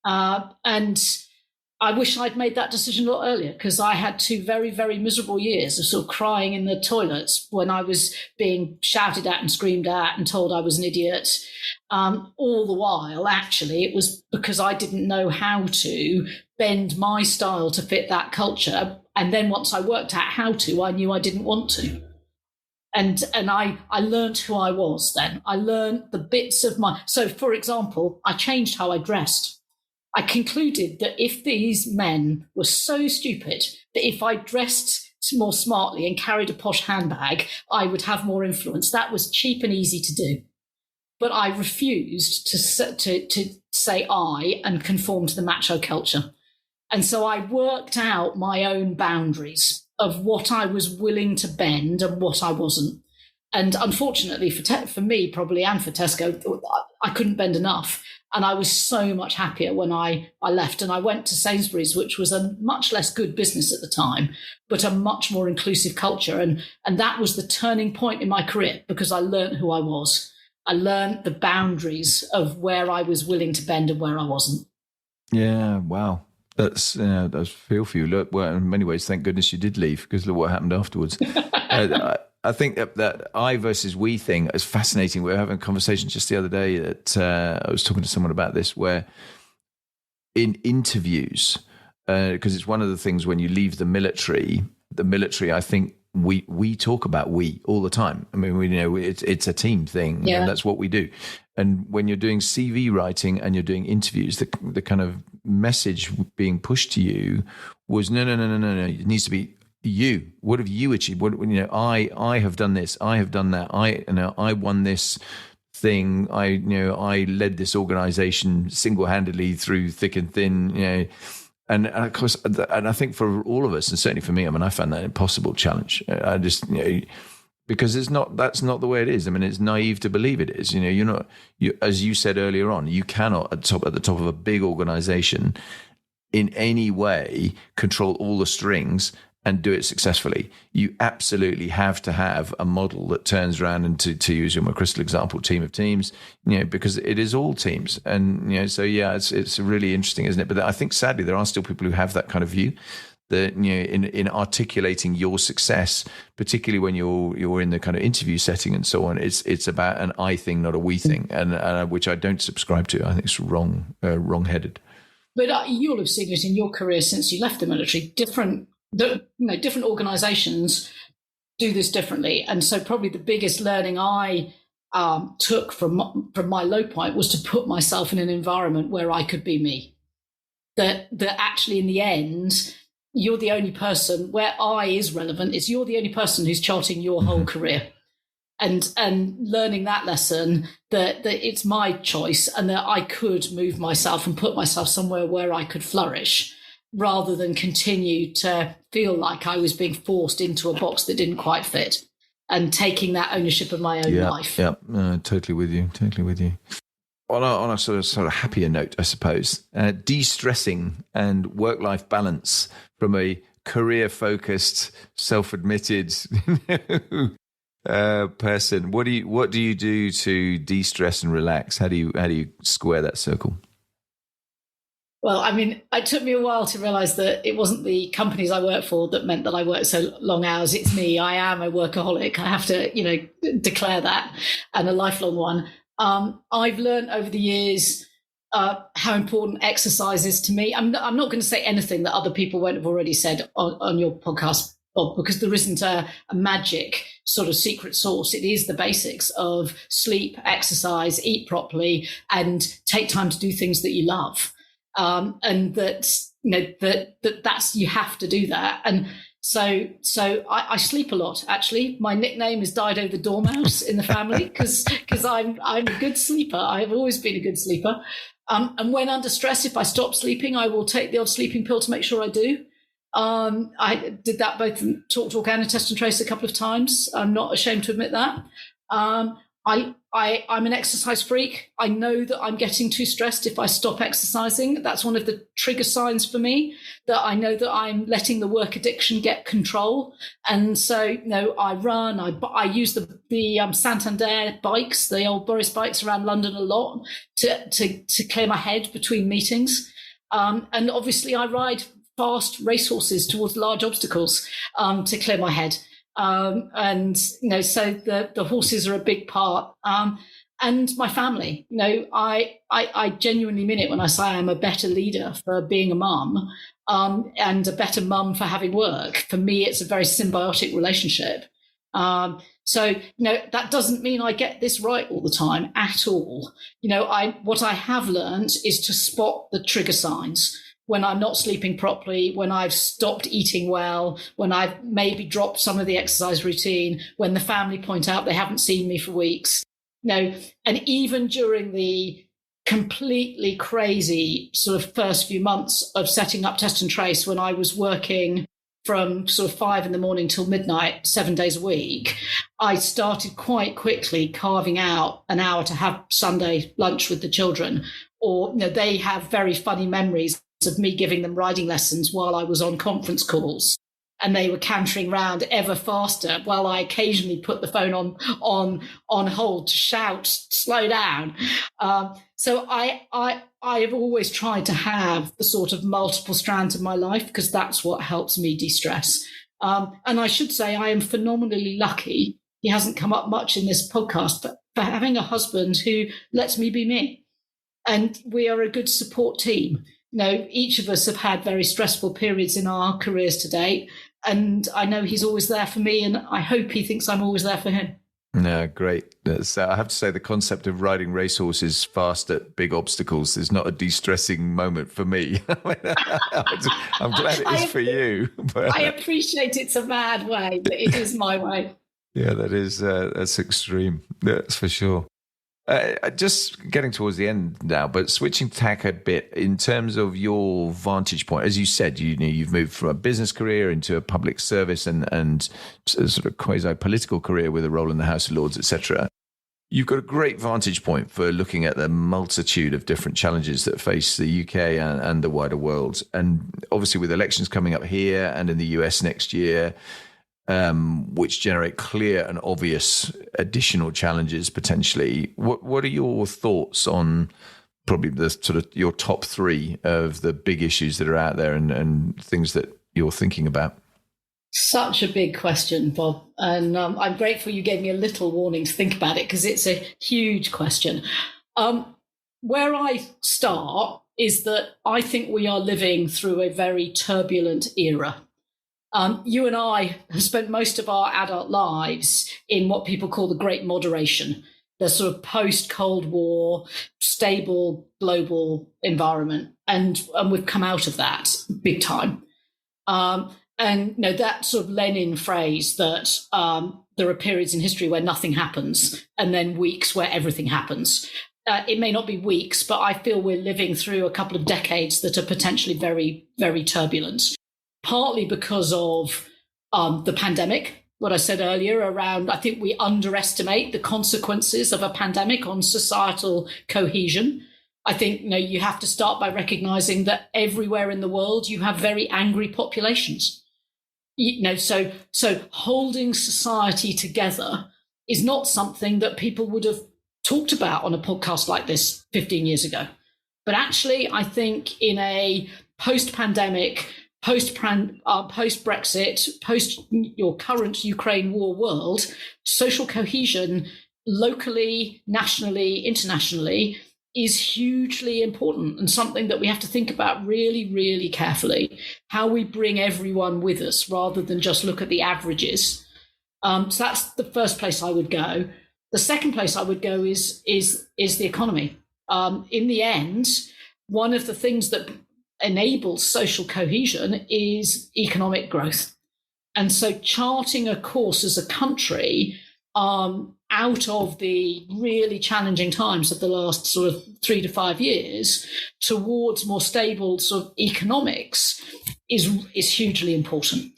And I wish I'd made that decision a lot earlier, because I had 2 very, very miserable years of sort of crying in the toilets when I was being shouted at and screamed at and told I was an idiot. All the while, actually, it was because I didn't know how to bend my style to fit that culture. And then once I worked out how to, I knew I didn't want to. And I learned who I was then. I learned the bits of so for example, I changed how I dressed. I concluded that if these men were so stupid that if I dressed more smartly and carried a posh handbag, I would have more influence. That was cheap and easy to do. But I refused to say I and conform to the macho culture. And so I worked out my own boundaries of what I was willing to bend and what I wasn't. And unfortunately for me, probably, and for Tesco, I couldn't bend enough. And I was so much happier when I left. And I went to Sainsbury's, which was a much less good business at the time, but a much more inclusive culture. And that was the turning point in my career, because I learned who I was. I learned the boundaries of where I was willing to bend and where I wasn't. Yeah, wow. That's feel for you. Look, well, in many ways, thank goodness you did leave, because look what happened afterwards. I think that I versus we thing is fascinating. We were having a conversation just the other day that I was talking to someone about this, where in interviews, because it's one of the things when you leave the military, I think we talk about we all the time. I mean, it's a team thing, and that's what we do. And when you're doing CV writing and you're doing interviews, the kind of message being pushed to you was no. It needs to be you. What have you achieved? I have done this. I have done that. I won this thing. I led this organization single-handedly through thick and thin. And of course, and I think for all of us, and certainly for me, I mean, I found that an impossible challenge. I just, because that's not the way it is. I mean, it's naive to believe it is. You're not, as you said earlier on, you cannot at the top of a big organization in any way control all the strings and do it successfully. You absolutely have to have a model that turns around, and to use your crystal example, team of teams, because it is all teams. And, so yeah, it's really interesting, isn't it? But I think sadly there are still people who have that kind of view that, in articulating your success, particularly when you're in the kind of interview setting and so on, it's about an I thing, not a we thing, and which I don't subscribe to. I think it's wrong-headed. But you'll have seen it in your career since you left the military. Different organizations do this differently. And so probably the biggest learning I took from my low point was to put myself in an environment where I could be me. That actually in the end, you're the only person where I is relevant. Is you're the only person who's charting your whole career. And learning that lesson, that it's my choice and that I could move myself and put myself somewhere where I could flourish, rather than continue to feel like I was being forced into a box that didn't quite fit, and taking that ownership of my own life. Yeah, totally with you. On a sort of happier note, I suppose, de-stressing and work-life balance from a career-focused, self-admitted person. What do you do to de-stress and relax? How do you square that circle? Well, I mean, it took me a while to realize that it wasn't the companies I work for that meant that I worked so long hours. It's me. I am a workaholic. I have to, declare that, and a lifelong one. I've learned over the years how important exercise is to me. I'm not going to say anything that other people won't have already said on your podcast, Bob, because there isn't a magic sort of secret sauce. It is the basics of sleep, exercise, eat properly, and take time to do things that you love. And that's you have to do that. And so I sleep a lot, actually. My nickname is Dido the Dormouse in the family because I'm a good sleeper. I've always been a good sleeper. And when under stress, if I stop sleeping, I will take the odd sleeping pill to make sure I do. I did that both in Talk and in Test and Trace a couple of times. I'm not ashamed to admit that. I'm an exercise freak. I know that I'm getting too stressed if I stop exercising. That's one of the trigger signs for me, that I know that I'm letting the work addiction get control. And so, I run, I use the Santander bikes, the old Boris bikes around London a lot to clear my head between meetings. And obviously I ride fast racehorses towards large obstacles to clear my head. So the horses are a big part. And my family, I genuinely mean it when I say I'm a better leader for being a mum, and a better mum for having work. For me, it's a very symbiotic relationship. So that doesn't mean I get this right all the time at all. What I have learned is to spot the trigger signs. When I'm not sleeping properly, when I've stopped eating well, when I've maybe dropped some of the exercise routine, when the family point out they haven't seen me for weeks. And even during the completely crazy sort of first few months of setting up Test and Trace, when I was working from sort of 5 a.m. till midnight, 7 days a week, I started quite quickly carving out an hour to have Sunday lunch with the children. Or, they have very funny memories of me giving them riding lessons while I was on conference calls, and they were cantering round ever faster while I occasionally put the phone on hold to shout, slow down. So I have always tried to have the sort of multiple strands of my life, because that's what helps me de-stress. And I should say I am phenomenally lucky. He hasn't come up much in this podcast, but for having a husband who lets me be me. And we are a good support team. Each of us have had very stressful periods in our careers to date, and I know he's always there for me, and I hope he thinks I'm always there for him. No, great. I have to say, the concept of riding racehorses fast at big obstacles is not a de-stressing moment for me. I'm glad it is for you. But I appreciate it's a mad way, but it is my way. Yeah, that's extreme. That's for sure. Just getting towards the end now, but switching tack a bit in terms of your vantage point. As you said, you've moved from a business career into a public service and sort of quasi-political career with a role in the House of Lords, etc. You've got a great vantage point for looking at the multitude of different challenges that face the UK and the wider world. And obviously with elections coming up here and in the US next year, which generate clear and obvious additional challenges potentially. What are your thoughts on probably the sort of your top 3 of the big issues that are out there and things that you're thinking about? Such a big question, Bob. And I'm grateful you gave me a little warning to think about it, because it's a huge question. Where I start is that I think we are living through a very turbulent era. You and I have spent most of our adult lives in what people call the Great Moderation, the sort of post-Cold War, stable global environment. And we've come out of that big time. And that sort of Lenin phrase that there are periods in history where nothing happens and then weeks where everything happens. It may not be weeks, but I feel we're living through a couple of decades that are potentially very, very turbulent. Partly because of the pandemic, what I said earlier around, I think we underestimate the consequences of a pandemic on societal cohesion. I think, you have to start by recognizing that everywhere in the world you have very angry populations. So holding society together is not something that people would have talked about on a podcast like this 15 years ago. But actually, I think in a post-pandemic, post-Brexit, post your current Ukraine war world, social cohesion locally, nationally, internationally is hugely important and something that we have to think about really, really carefully, how we bring everyone with us rather than just look at the averages. So that's the first place I would go. The second place I would go is the economy. In the end, one of the things that enables social cohesion is economic growth. And so charting a course as a country out of the really challenging times of the last sort of 3 to 5 years towards more stable sort of economics is hugely important.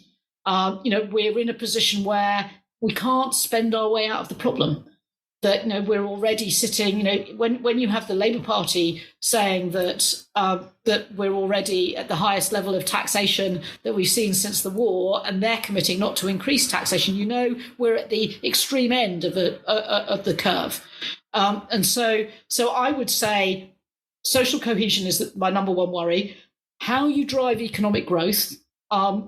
We're in a position where we can't spend our way out of the problem. That we're already sitting. When you have the Labour Party saying that that we're already at the highest level of taxation that we've seen since the war, and they're committing not to increase taxation, we're at the extreme end of the curve. And so I would say social cohesion is my number one worry. How you drive economic growth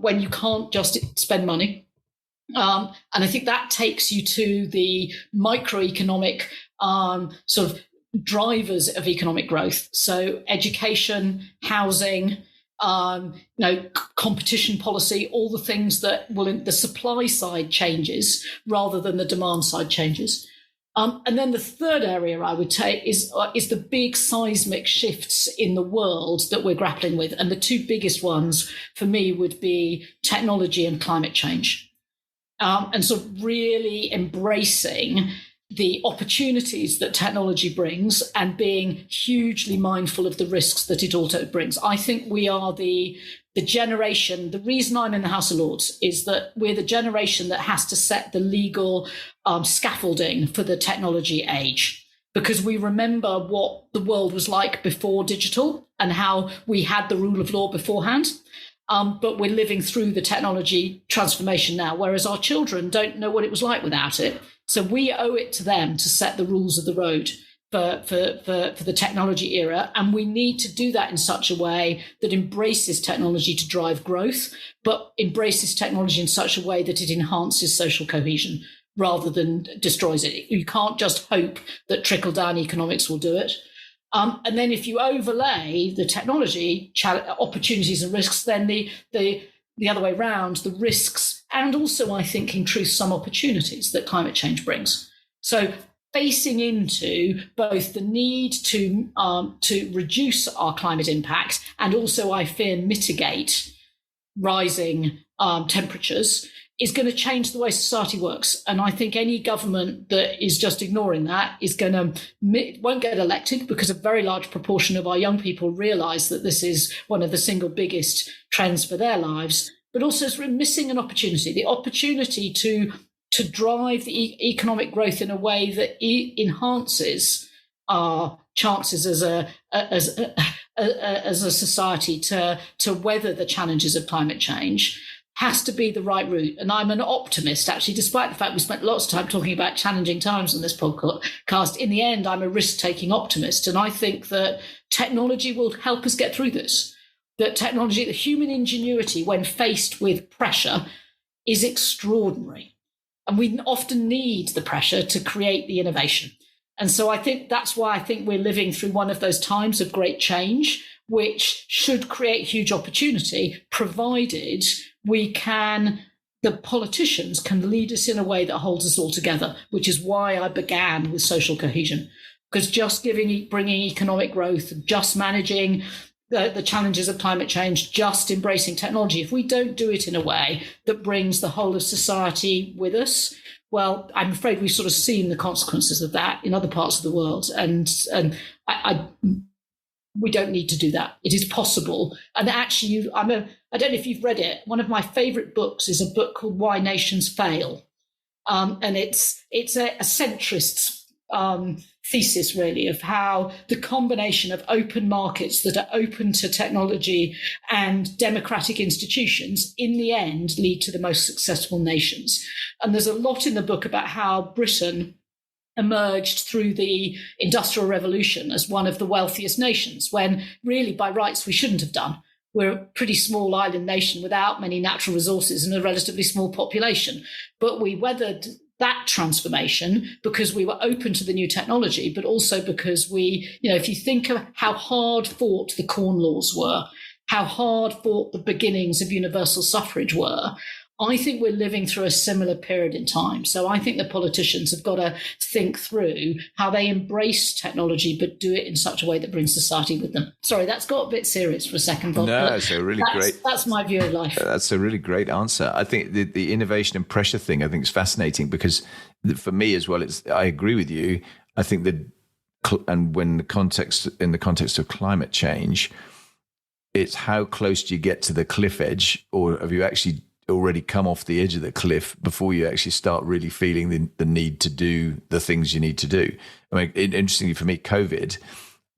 when you can't just spend money. And I think that takes you to the microeconomic sort of drivers of economic growth. So education, housing, competition policy, all the things that the supply side changes rather than the demand side changes. And then the third area I would take is the big seismic shifts in the world that we're grappling with. And the two biggest ones for me would be technology and climate change. And sort of really embracing the opportunities that technology brings and being hugely mindful of the risks that it also brings. I think we are the generation. The reason I'm in the House of Lords is that we're the generation that has to set the legal scaffolding for the technology age, because we remember what the world was like before digital and how we had the rule of law beforehand. But we're living through the technology transformation now, whereas our children don't know what it was like without it. So we owe it to them to set the rules of the road for the technology era. And we need to do that in such a way that embraces technology to drive growth, but embraces technology in such a way that it enhances social cohesion rather than destroys it. You can't just hope that trickle-down economics will do it. And then if you overlay the technology opportunities and risks, then the other way around, the risks, and also I think in truth some opportunities that climate change brings. So facing into both the need to reduce our climate impact and also, I fear, mitigate rising temperatures is going to change the way society works. And I think any government that is just ignoring that won't get elected, because a very large proportion of our young people realise that this is one of the single biggest trends for their lives, but also we're missing an opportunity, the opportunity to drive the economic growth in a way that enhances our chances as a society to weather the challenges of climate change. Has to be the right route. And I'm an optimist, actually, despite the fact we spent lots of time talking about challenging times on this podcast. In the end, I'm a risk-taking optimist. And I think that technology will help us get through this. That technology, the human ingenuity when faced with pressure is extraordinary. And we often need the pressure to create the innovation. And so I think that's why I think we're living through one of those times of great change, which should create huge opportunity, provided the politicians can lead us in a way that holds us all together, which is why I began with social cohesion. Because just bringing economic growth, just managing the challenges of climate change, just embracing technology, if we don't do it in a way that brings the whole of society with us, well, I'm afraid we've sort of seen the consequences of that in other parts of the world. And we don't need to do that. It is possible. And actually, I don't know if you've read it. One of my favorite books is a book called Why Nations Fail. And it's a centrist thesis, really, of how the combination of open markets that are open to technology and democratic institutions in the end lead to the most successful nations. And there's a lot in the book about how Britain emerged through the Industrial Revolution as one of the wealthiest nations, when really by rights we shouldn't have done. We're a pretty small island nation without many natural resources and a relatively small population. But we weathered that transformation because we were open to the new technology, but also because we, if you think of how hard fought the Corn Laws were, how hard fought the beginnings of universal suffrage were, I think we're living through a similar period in time. So I think the politicians have got to think through how they embrace technology, but do it in such a way that brings society with them. Sorry, that's got a bit serious for a second, Bob. No, it's a really great. That's my view of life. That's a really great answer. I think the innovation and pressure thing, I think, is fascinating because for me as well, I agree with you. I think that, and when in the context of climate change, it's how close do you get to the cliff edge, or have you actually already come off the edge of the cliff before you actually start really feeling the need to do the things you need to do? I mean, interestingly for me, COVID,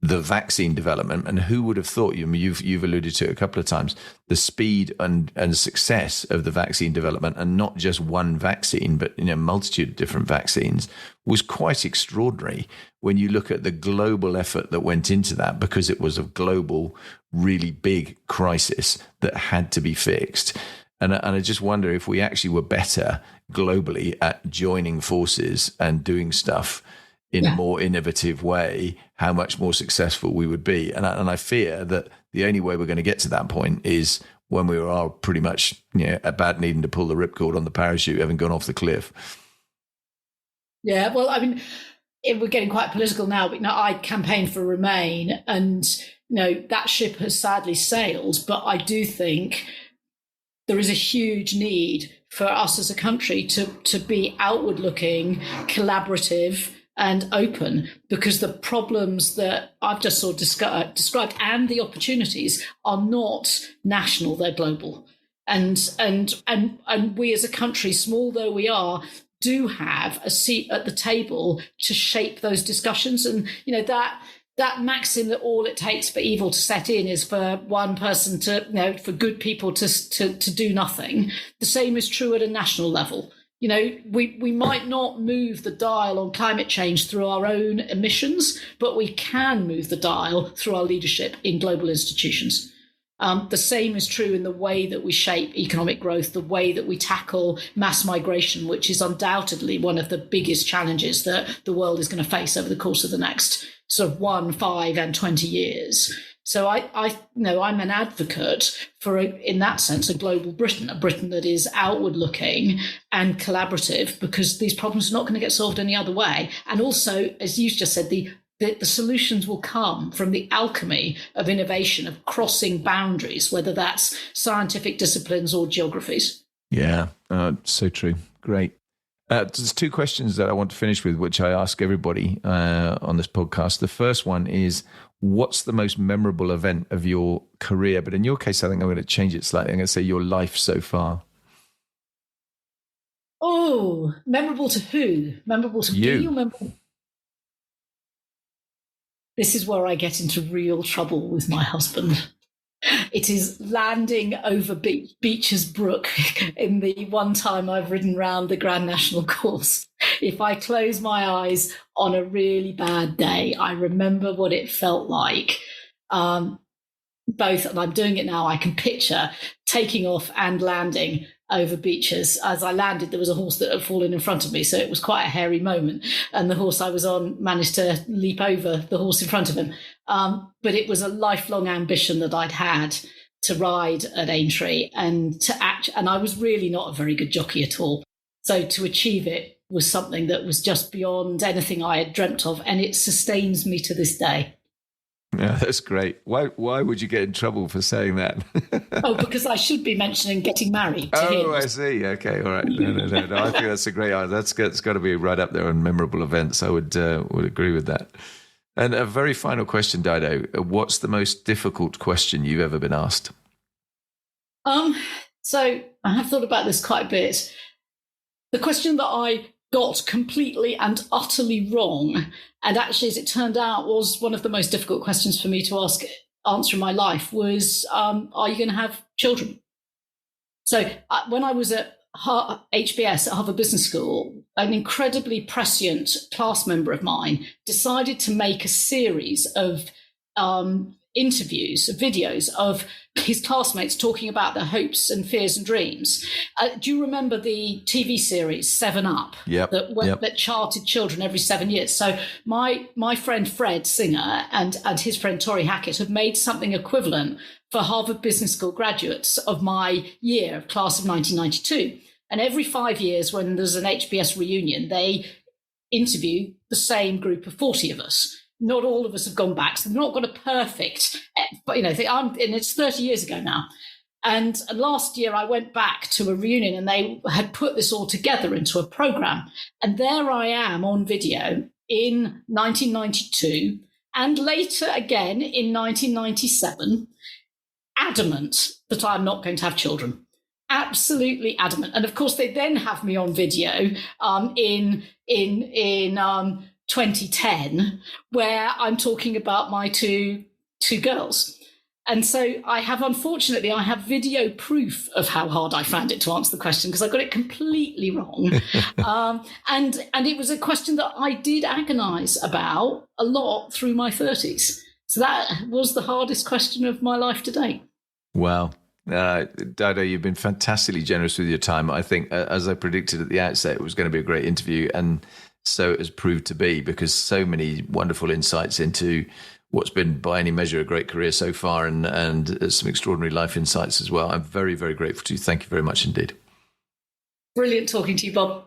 the vaccine development, and who would have thought, you've alluded to it a couple of times, the speed and success of the vaccine development, and not just one vaccine, but a multitude of different vaccines, was quite extraordinary when you look at the global effort that went into that, because it was a global, really big crisis that had to be fixed. And I just wonder if we actually were better globally at joining forces and doing stuff in a more innovative way, how much more successful we would be. And I fear that the only way we're going to get to that point is when we are pretty much about needing to pull the ripcord on the parachute, having gone off the cliff. Yeah, well, I mean, we're getting quite political now, but I campaigned for Remain, and that ship has sadly sailed. But I do think there is a huge need for us as a country to be outward looking, collaborative and open, because the problems that I've just sort of described and the opportunities are not national, they're global. And we as a country, small though we are, do have a seat at the table to shape those discussions. And, that maxim that all it takes for evil to set in is for one person for good people to do nothing. The same is true at a national level. We might not move the dial on climate change through our own emissions, but we can move the dial through our leadership in global institutions. The same is true in the way that we shape economic growth, the way that we tackle mass migration, which is undoubtedly one of the biggest challenges that the world is going to face over the course of the next sort of 1, 5 and 20 years. So I'm an advocate for, in that sense, a global Britain, a Britain that is outward looking and collaborative, because these problems are not going to get solved any other way. And also, as you just said, the solutions will come from the alchemy of innovation, of crossing boundaries, whether that's scientific disciplines or geographies. Yeah, so true. Great. There's 2 questions that I want to finish with, which I ask everybody on this podcast. The first one is, what's the most memorable event of your career? But in your case, I think I'm going to change it slightly. I'm going to say your life so far. Oh, memorable to who? Memorable to you? Memorable? This is where I get into real trouble with my husband. It is landing over Beecher's Brook in the one time I've ridden round the Grand National course. If I close my eyes on a really bad day, I remember what it felt like. Both, and I'm doing it now, I can picture taking off and landing over Beecher's. As I landed, there was a horse that had fallen in front of me, so it was quite a hairy moment. And the horse I was on managed to leap over the horse in front of him. But it was a lifelong ambition that I'd had to ride at Aintree and to act. And I was really not a very good jockey at all. So to achieve it was something that was just beyond anything I had dreamt of. And it sustains me to this day. Yeah, that's great. Why would you get in trouble for saying that? Because I should be mentioning getting married to him. I see. Okay, all right. No. I think that's a great answer. That's got to be right up there on memorable events. I would agree with that. And a very final question, Dido. What's the most difficult question you've ever been asked? So I have thought about this quite a bit. The question that I got completely and utterly wrong, and actually, as it turned out, was one of the most difficult questions for me to answer in my life, was, are you going to have children? So when I was at HBS at Harvard Business School, an incredibly prescient class member of mine decided to make a series of interviews, videos of his classmates talking about their hopes and fears and dreams. Do you remember the TV series 7 Up? Yep. That charted children every 7 years. So my friend Fred Singer and his friend Tori Hackett have made something equivalent for Harvard Business School graduates of my year, class of 1992. And every 5 years, when there's an HBS reunion, they interview the same group of 40 of us. Not all of us have gone back, so they've not got a perfect, but and it's 30 years ago now. And last year I went back to a reunion and they had put this all together into a program. And there I am on video in 1992 and later again in 1997, adamant that I'm not going to have children. Absolutely adamant. And of course, they then have me on video in 2010, where I'm talking about my two girls. And so I have video proof of how hard I found it to answer the question, because I got it completely wrong. And it was a question that I did agonize about a lot through my 30s. So that was the hardest question of my life to date. Wow. Dido, you've been fantastically generous with your time. I think, as I predicted at the outset, it was going to be a great interview. And so it has proved to be, because so many wonderful insights into what's been by any measure a great career so far, and some extraordinary life insights as well. I'm very, very grateful to you. Thank you very much indeed. Brilliant talking to you, Bob.